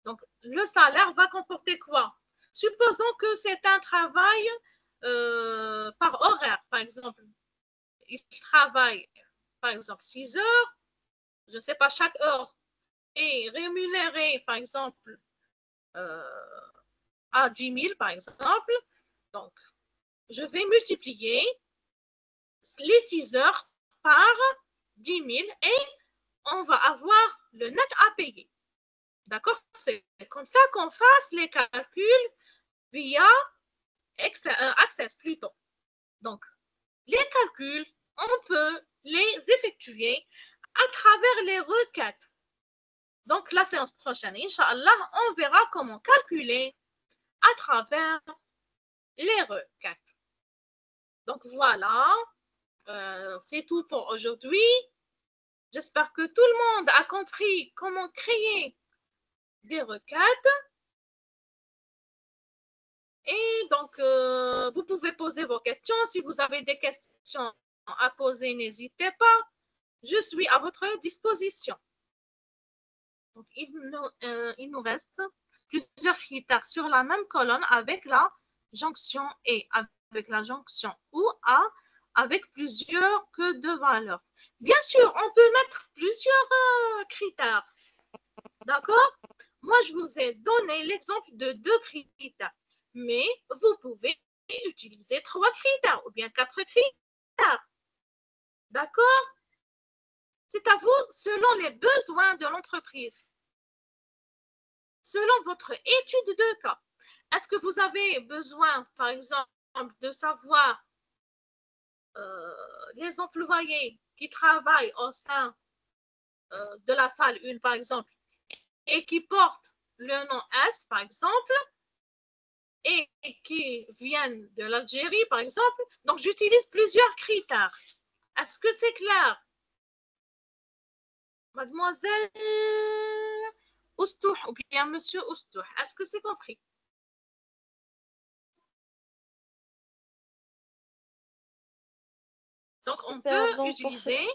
Donc, le salaire va comporter quoi? Supposons que c'est un travail par horaire, par exemple. Il travaille, par exemple, 6 heures. Je ne sais pas, chaque heure est rémunérée, par exemple, à 10 000, par exemple. Donc, je vais multiplier les 6 heures par 10 000 et on va avoir le net à payer. D'accord? C'est comme ça qu'on fasse les calculs via Access plutôt. Donc, les calculs, on peut les effectuer à travers les requêtes. Donc, la séance prochaine, Inch'Allah, on verra comment calculer à travers les requêtes. Donc, voilà, c'est tout pour aujourd'hui. J'espère que tout le monde a compris comment créer des requêtes. Et donc, vous pouvez poser vos questions. Si vous avez des questions à poser, n'hésitez pas. Je suis à votre disposition. Donc, il nous reste plusieurs critères sur la même colonne avec la jonction et, avec la jonction ou A, avec plusieurs que de valeurs. Bien sûr, on peut mettre plusieurs critères. D'accord? Moi, je vous ai donné l'exemple de 2 critères. Mais vous pouvez utiliser 3 critères ou bien 4 critères. D'accord? C'est à vous selon les besoins de l'entreprise. Selon votre étude de cas. Est-ce que vous avez besoin, par exemple, de savoir les employés qui travaillent au sein de la salle 1, par exemple, et qui portent le nom S, par exemple, et qui viennent de l'Algérie, par exemple. Donc, j'utilise plusieurs critères. Est-ce que c'est clair? Mademoiselle Oustouh ou bien Monsieur Oustouh, est-ce que c'est compris? Donc, on peut utiliser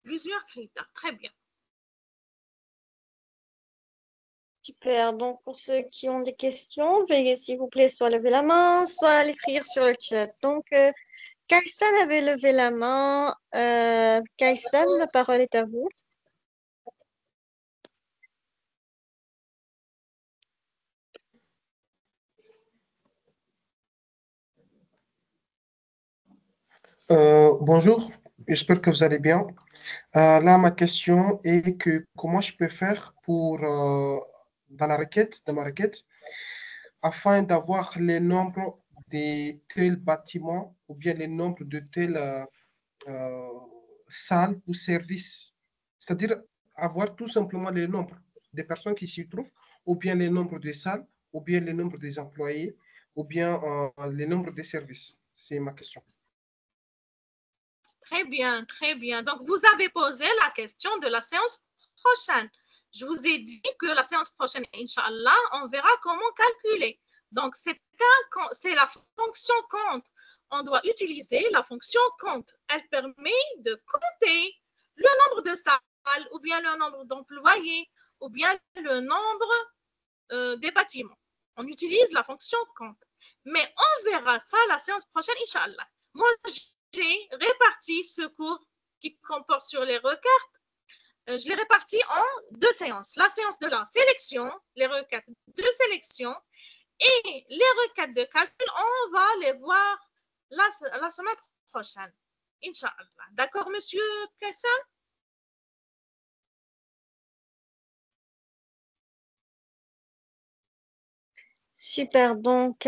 plusieurs critères. Très bien. Super. Donc, pour ceux qui ont des questions, veuillez s'il vous plaît soit lever la main, soit l'écrire sur le chat. Donc, Kaysan avait levé la main. Kaysan, la parole est à vous. Bonjour, j'espère que vous allez bien. Là, ma question est que comment je peux faire pour, dans ma requête, afin d'avoir les nombres de tels bâtiments ou bien les nombres de telles euh, salles ou services. C'est-à-dire avoir tout simplement les nombres des personnes qui s'y trouvent, ou bien les nombres des salles, ou bien les nombres des employés, ou bien les nombres des services. C'est ma question. Très bien, très bien. Donc, vous avez posé la question de la séance prochaine. Je vous ai dit que la séance prochaine, Inch'Allah, on verra comment calculer. Donc, c'est la fonction compte. On doit utiliser la fonction compte. Elle permet de compter le nombre de salles, ou bien le nombre d'employés, ou bien le nombre des bâtiments. On utilise la fonction compte. Mais on verra ça la séance prochaine, Inch'Allah. Moi, j'ai réparti ce cours qui comporte sur les requêtes. Je l'ai réparti en 2 séances. La séance de la sélection, les requêtes de sélection, et les requêtes de calcul, on va les voir la semaine prochaine. Inch'Allah. D'accord, monsieur Kessan? Super. Donc,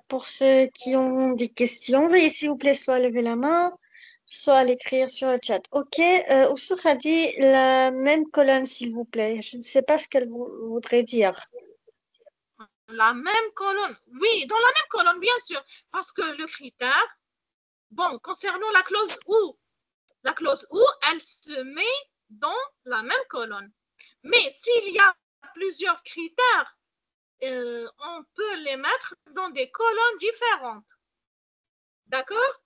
pour ceux qui ont des questions, veuillez s'il vous plaît soit lever la main, soit l'écrire sur le chat. OK. Oussour a dit la même colonne, s'il vous plaît. Je ne sais pas ce qu'elle voudrait dire. La même colonne. Oui, dans la même colonne, bien sûr. Parce que le critère, bon, concernant la clause ou, elle se met dans la même colonne. Mais s'il y a plusieurs critères, on peut les mettre dans des colonnes différentes. D'accord?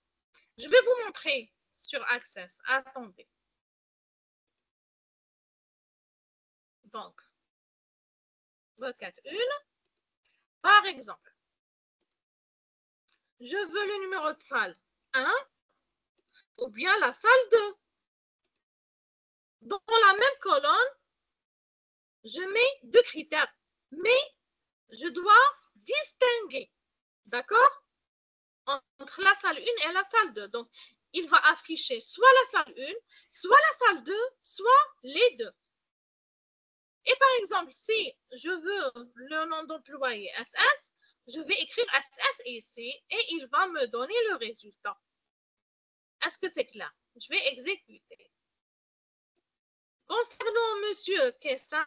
Je vais vous montrer sur Access. Attendez. Donc, requête 1. Par exemple, je veux le numéro de salle 1 ou bien la salle 2. Dans la même colonne, je mets 2 critères, mais je dois distinguer, d'accord, entre la salle 1 et la salle 2. Donc, il va afficher soit la salle 1, soit la salle 2, soit les deux. Et par exemple, si je veux le nom d'employé SS, je vais écrire SS ici et il va me donner le résultat. Est-ce que c'est clair? Je vais exécuter. Concernant Monsieur Kessan,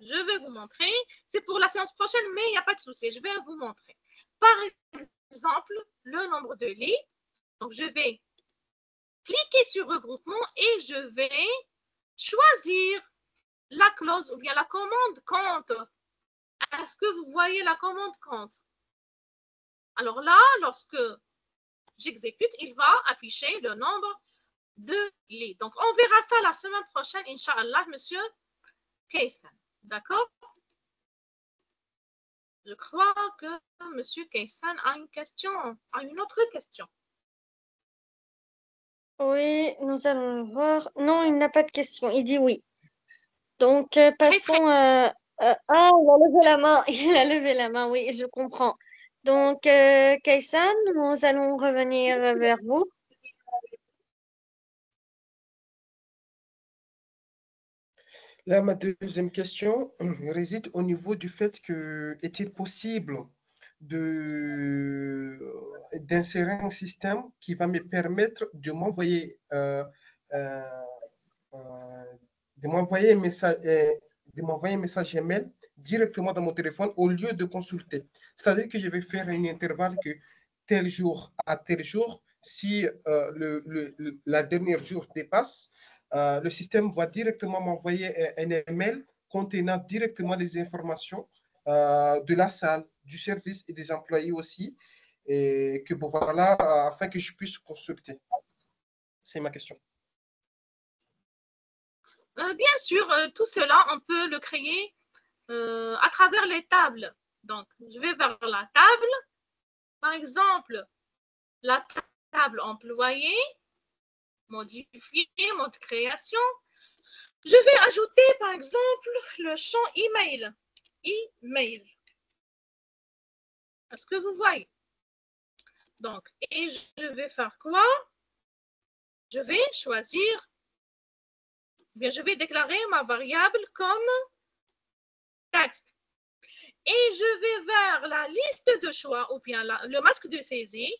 je vais vous montrer. C'est pour la séance prochaine, mais il n'y a pas de souci. Je vais vous montrer. Par exemple, le nombre de lits. Donc, je vais cliquer sur regroupement et je vais choisir la clause ou bien la commande compte. Est-ce que vous voyez la commande compte? Alors là, lorsque j'exécute, il va afficher le nombre de lits. Donc, on verra ça la semaine prochaine, Inch'Allah, Monsieur Kessan. D'accord? Je crois que Monsieur Kessan a une question, a une autre question. Oui, nous allons le voir. Non, il n'a pas de question. Il dit oui. Donc, passons à... Ah, il a levé la main. Il a levé la main, oui, je comprends. Donc, Kaysan, nous allons revenir vers vous. Là, ma deuxième question réside au niveau du fait que est-il possible d'insérer un système qui va me permettre euh, de m'envoyer un message email directement dans mon téléphone au lieu de consulter. C'est-à-dire que je vais faire un intervalle que tel jour à tel jour, si la dernière jour dépasse, le système va directement m'envoyer un email contenant directement les informations de la salle, du service et des employés aussi, et que voilà, afin que je puisse consulter. C'est ma question. Bien sûr, tout cela, on peut le créer à travers les tables. Donc, je vais vers la table. Par exemple, la table employé, modifier, mode création. Je vais ajouter, par exemple, le champ email. Email. Est-ce que vous voyez? Donc, et je vais faire quoi? Je vais choisir, bien, je vais déclarer ma variable comme texte. Et je vais vers la liste de choix ou bien le masque de saisie.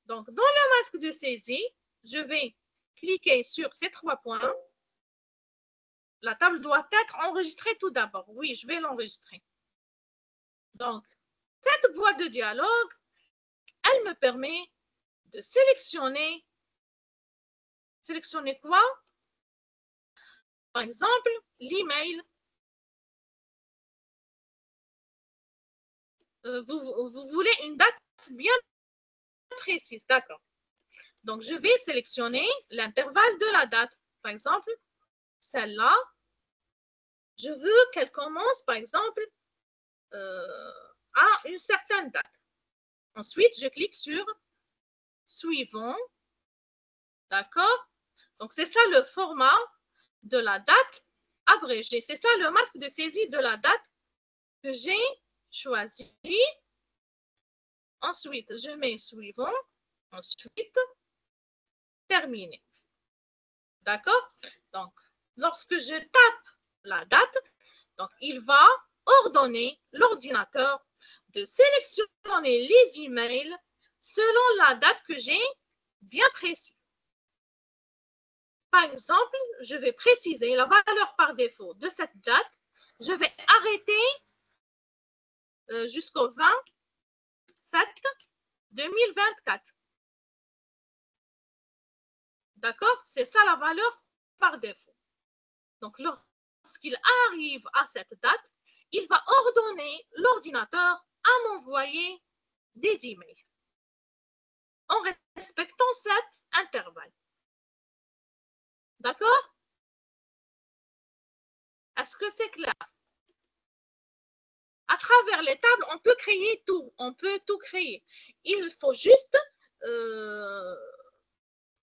Donc, dans le masque de saisie, je vais cliquer sur ces 3 points. La table doit être enregistrée tout d'abord. Oui, je vais l'enregistrer. Donc, cette boîte de dialogue, elle me permet de sélectionner. Sélectionner quoi? Par exemple, l'email. Vous voulez une date bien précise, d'accord. Donc, je vais sélectionner l'intervalle de la date. Par exemple, celle-là, je veux qu'elle commence, par exemple, à une certaine date. Ensuite, je clique sur suivant. D'accord? Donc, c'est ça le format de la date abrégée. C'est ça le masque de saisie de la date que j'ai choisi. Ensuite, je mets suivant. Ensuite, terminé. D'accord? Donc, lorsque je tape la date, donc il va ordonner l'ordinateur de sélectionner les emails selon la date que j'ai bien précise. Par exemple, je vais préciser la valeur par défaut de cette date. Je vais arrêter jusqu'au 27-2024. D'accord? C'est ça la valeur par défaut. Donc, lorsqu'il arrive à cette date, il va ordonner l'ordinateur à m'envoyer des emails en respectant cet intervalle. D'accord? Est-ce que c'est clair? À travers les tables, on peut créer tout. On peut tout créer. Il faut juste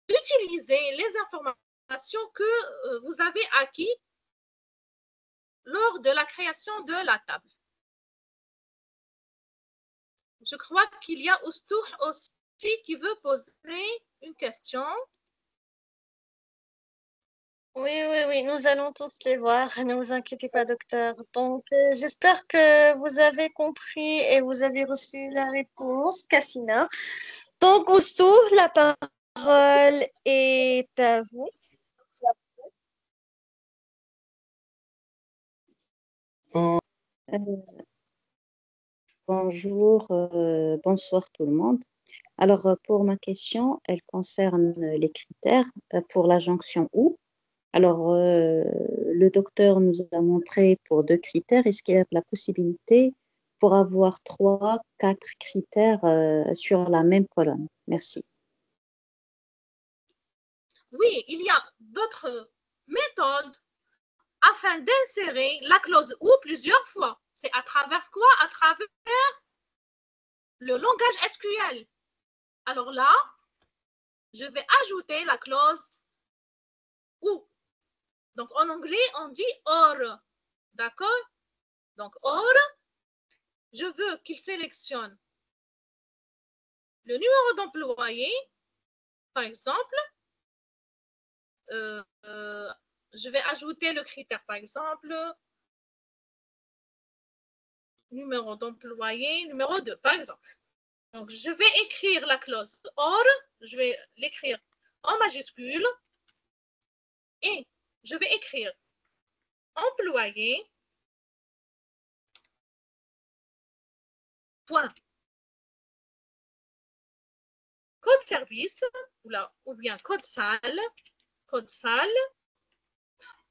utiliser les informations que vous avez acquises lors de la création de la table. Je crois qu'il y a Oustouh aussi. qui veut poser une question? Oui, nous allons tous les voir. Ne vous inquiétez pas, docteur. Donc, j'espère que vous avez compris et vous avez reçu la réponse, Cassina. Donc, Oustou, la parole est à vous. Euh, Bonjour, bonsoir tout le monde. Alors, pour ma question, elle concerne les critères pour la jonction OU. Alors, le docteur nous a montré pour 2 critères. Est-ce qu'il y a la possibilité pour avoir 3, 4 critères sur la même colonne? Merci. Oui, il y a d'autres méthodes afin d'insérer la clause ou plusieurs fois. C'est à travers quoi? À travers le langage SQL. Alors là, je vais ajouter la clause ou. Donc en anglais, on dit or. D'accord? Donc or, je veux qu'il sélectionne le numéro d'employé, par exemple. Je vais ajouter le critère, par exemple, numéro d'employé, numéro 2, par exemple. Donc, je vais écrire la clause OR, je vais l'écrire en majuscule et je vais écrire employé, point, code service, ou bien code salle,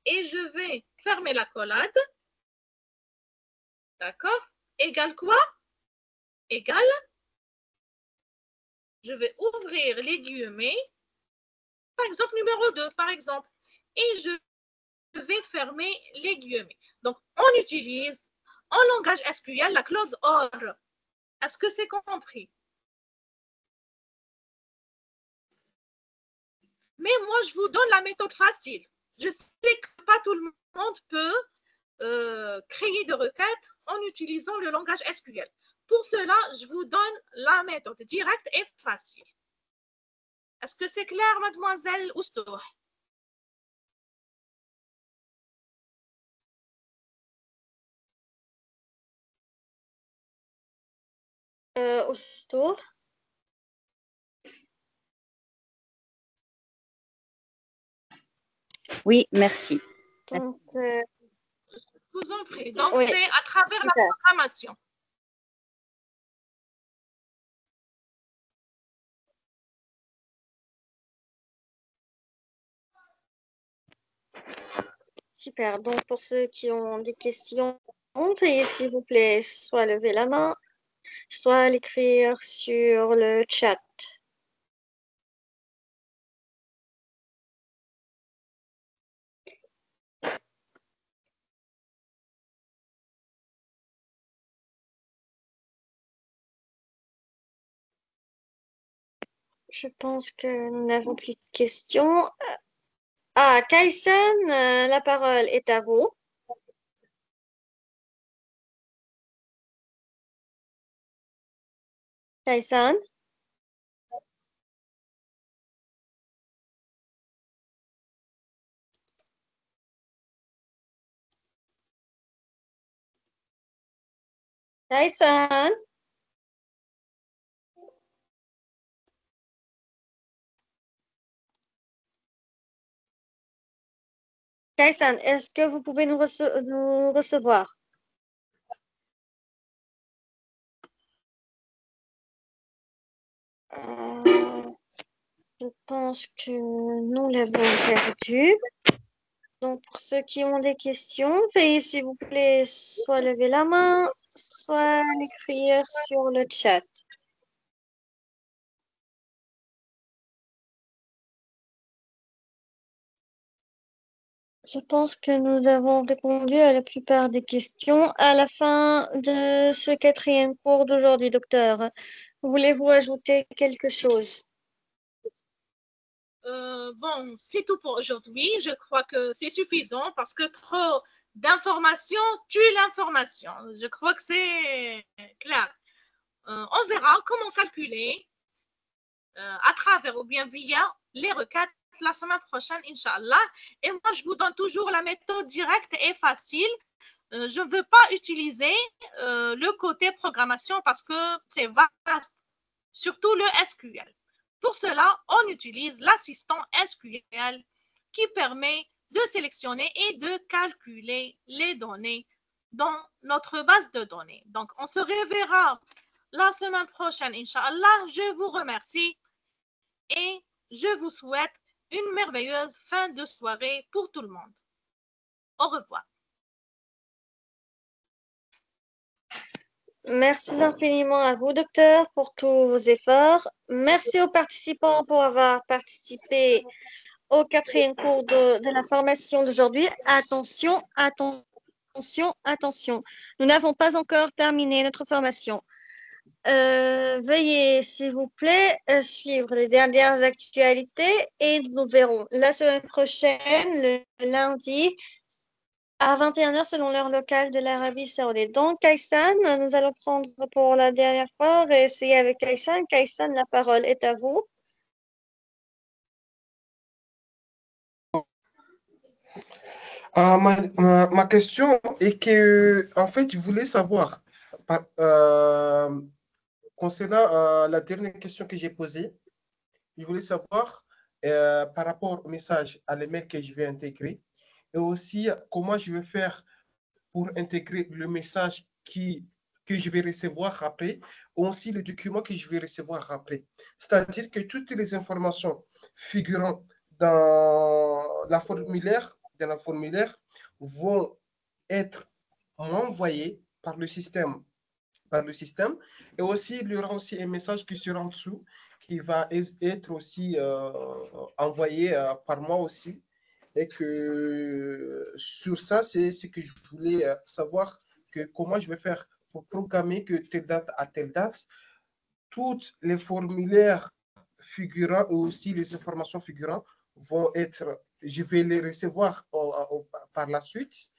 et je vais fermer la collade. D'accord? Égale quoi? Égale, je vais ouvrir les guillemets, par exemple, numéro 2, par exemple, et je vais fermer les guillemets. Donc, on utilise en langage SQL la clause OR. Est-ce que c'est compris? Mais moi, je vous donne la méthode facile. Je sais que pas tout le monde peut créer des requêtes en utilisant le langage SQL. Pour cela, je vous donne la méthode directe et facile. Est-ce que c'est clair, mademoiselle Oustouh? Oustou. Oui, merci. Donc, Je vous en prie. Donc, oui, c'est à travers la super. programmation. Super. Donc, pour ceux qui ont des questions, veuillez s'il vous plaît soit lever la main, soit l'écrire sur le chat. Je pense que nous n'avons plus de questions. Ah, Kaysen, la parole est à vous. Kaysen. Kaysen. Kaysen, est-ce que vous pouvez nous recevoir? Je pense que nous l'avons perdu. Donc, pour ceux qui ont des questions, veuillez s'il vous plaît soit lever la main, soit l'écrire sur le chat. Je pense que nous avons répondu à la plupart des questions à la fin de ce 4e cours d'aujourd'hui, docteur. Voulez-vous ajouter quelque chose? Bon, c'est tout pour aujourd'hui. Je crois que c'est suffisant parce que trop d'informations tue l'information. Je crois que c'est clair. On verra comment calculer à travers ou bien via les requêtes la semaine prochaine, Inch'Allah. Et moi, je vous donne toujours la méthode directe et facile. Je ne veux pas utiliser le côté programmation parce que c'est vaste, surtout le SQL. Pour cela, on utilise l'assistant SQL qui permet de sélectionner et de calculer les données dans notre base de données. Donc, on se reverra la semaine prochaine, Inch'Allah. Je vous remercie et je vous souhaite une merveilleuse fin de soirée pour tout le monde. Au revoir. Merci infiniment à vous, docteur, pour tous vos efforts. Merci aux participants pour avoir participé au 4e cours de la formation d'aujourd'hui. Attention, attention, attention. Nous n'avons pas encore terminé notre formation. Veuillez, s'il vous plaît, suivre les dernières actualités et nous verrons la semaine prochaine, le lundi, à 21h selon l'heure locale de l'Arabie Saoudite. Donc, Kaysan, nous allons prendre pour la dernière fois, réessayer avec Kaysan. Kaysan, la parole est à vous. Ma question est que, en fait, je voulais savoir, concernant la dernière question que j'ai posée, je voulais savoir par rapport au message, à l'email que je vais intégrer, et aussi comment je vais faire pour intégrer le message que je vais recevoir après, ou aussi le document que je vais recevoir après. C'est-à-dire que toutes les informations figurant dans la formulaire vont être envoyées par le système. Et aussi, il y aura aussi un message qui sera en dessous qui va être aussi envoyé par moi aussi. Et que sur ça, c'est ce que je voulais savoir, que comment je vais faire pour programmer que telle date à telle date, toutes les formulaires figurants et aussi les informations figurants vont être, je vais les recevoir par la suite.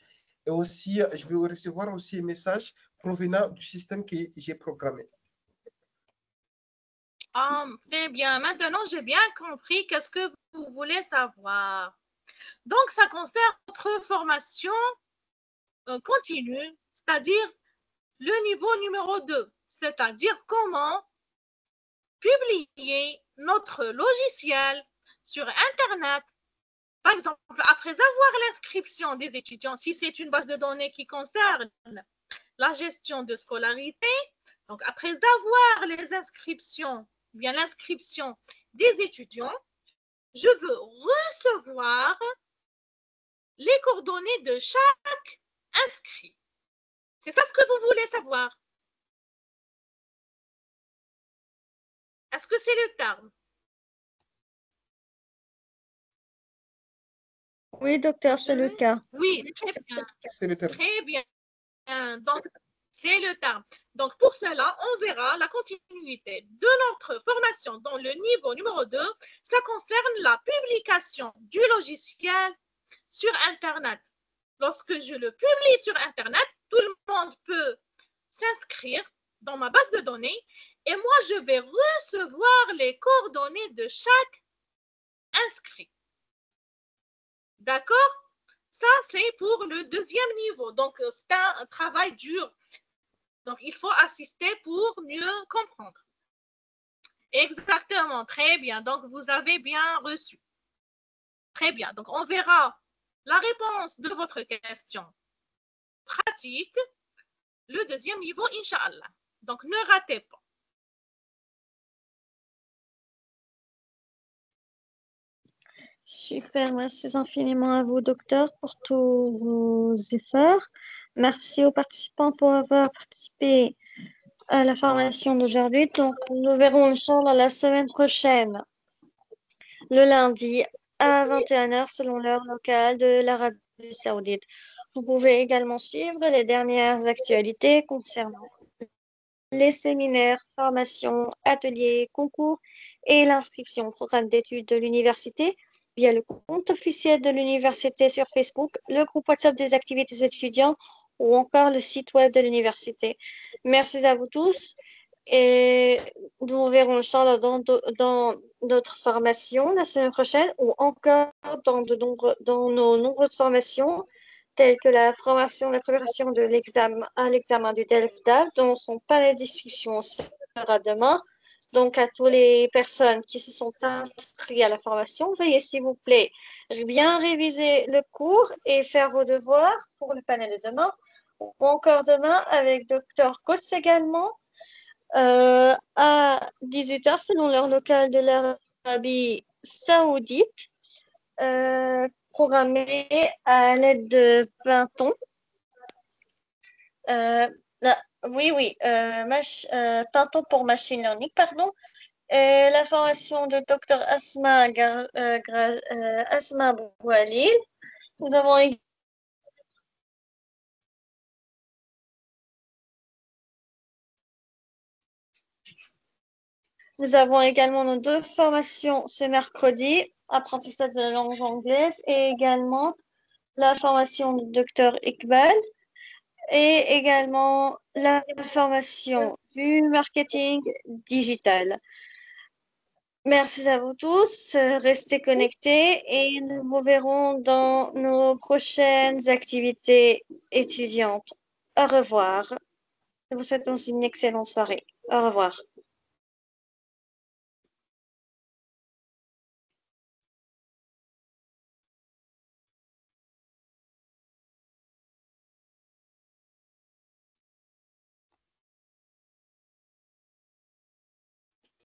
Et aussi, je vais recevoir aussi un message provenant du système que j'ai programmé. Très bien. Maintenant, j'ai bien compris qu'est-ce que vous voulez savoir. Donc, ça concerne notre formation continue, c'est-à-dire le niveau numéro 2, c'est-à-dire comment publier notre logiciel sur Internet. Par exemple, après avoir l'inscription des étudiants, si c'est une base de données qui concerne la gestion de scolarité, donc après avoir les inscriptions, bien l'inscription des étudiants, je veux recevoir les coordonnées de chaque inscrit. C'est ça ce que vous voulez savoir. Est-ce que c'est le terme? Oui, docteur, c'est le cas. Oui, très bien. C'est le terme. Très bien. Donc, c'est le terme. Donc, pour cela, on verra la continuité de notre formation dans le niveau numéro 2. Ça concerne la publication du logiciel sur Internet. Lorsque je le publie sur Internet, tout le monde peut s'inscrire dans ma base de données et moi, je vais recevoir les coordonnées de chaque inscrit. D'accord? Ça, c'est pour le deuxième niveau. Donc, c'est un travail dur. Donc, il faut assister pour mieux comprendre. Exactement, très bien. Donc, vous avez bien reçu. Très bien. Donc, on verra la réponse de votre question pratique, le deuxième niveau, Inch'Allah. Donc, ne ratez pas. Super, merci infiniment à vous, docteur, pour tous vos efforts. Merci aux participants pour avoir participé à la formation d'aujourd'hui. Donc, nous verrons Inch'Allah la semaine prochaine, le lundi à 21h selon l'heure locale de l'Arabie Saoudite. Vous pouvez également suivre les dernières actualités concernant les séminaires, formations, ateliers, concours et l'inscription au programme d'études de l'université via le compte officiel de l'université sur Facebook, le groupe WhatsApp des activités étudiants ou encore le site web de l'université. Merci à vous tous Et nous verrons Inch'Allah dans notre formation la semaine prochaine ou encore dans nos nombreuses formations telles que la formation, la préparation de l'examen du DELFDAL, dont son panel de discussion sera demain. Donc, à toutes les personnes qui se sont inscrites à la formation, veuillez s'il vous plaît bien réviser le cours et faire vos devoirs pour le panel de demain. Ou encore demain avec Dr. Coates également à 18h selon l'heure locale de l'Arabie saoudite, programmé à l'aide de Python. Python pour machine learning, pardon. La formation de Dr. Asma Boualil. Nous avons également nos 2 formations ce mercredi, apprentissage de la langue anglaise et également la formation du Dr. Iqbal et également la formation du marketing digital. Merci à vous tous, restez connectés et nous vous verrons dans nos prochaines activités étudiantes. Au revoir. Nous vous souhaitons une excellente soirée. Au revoir.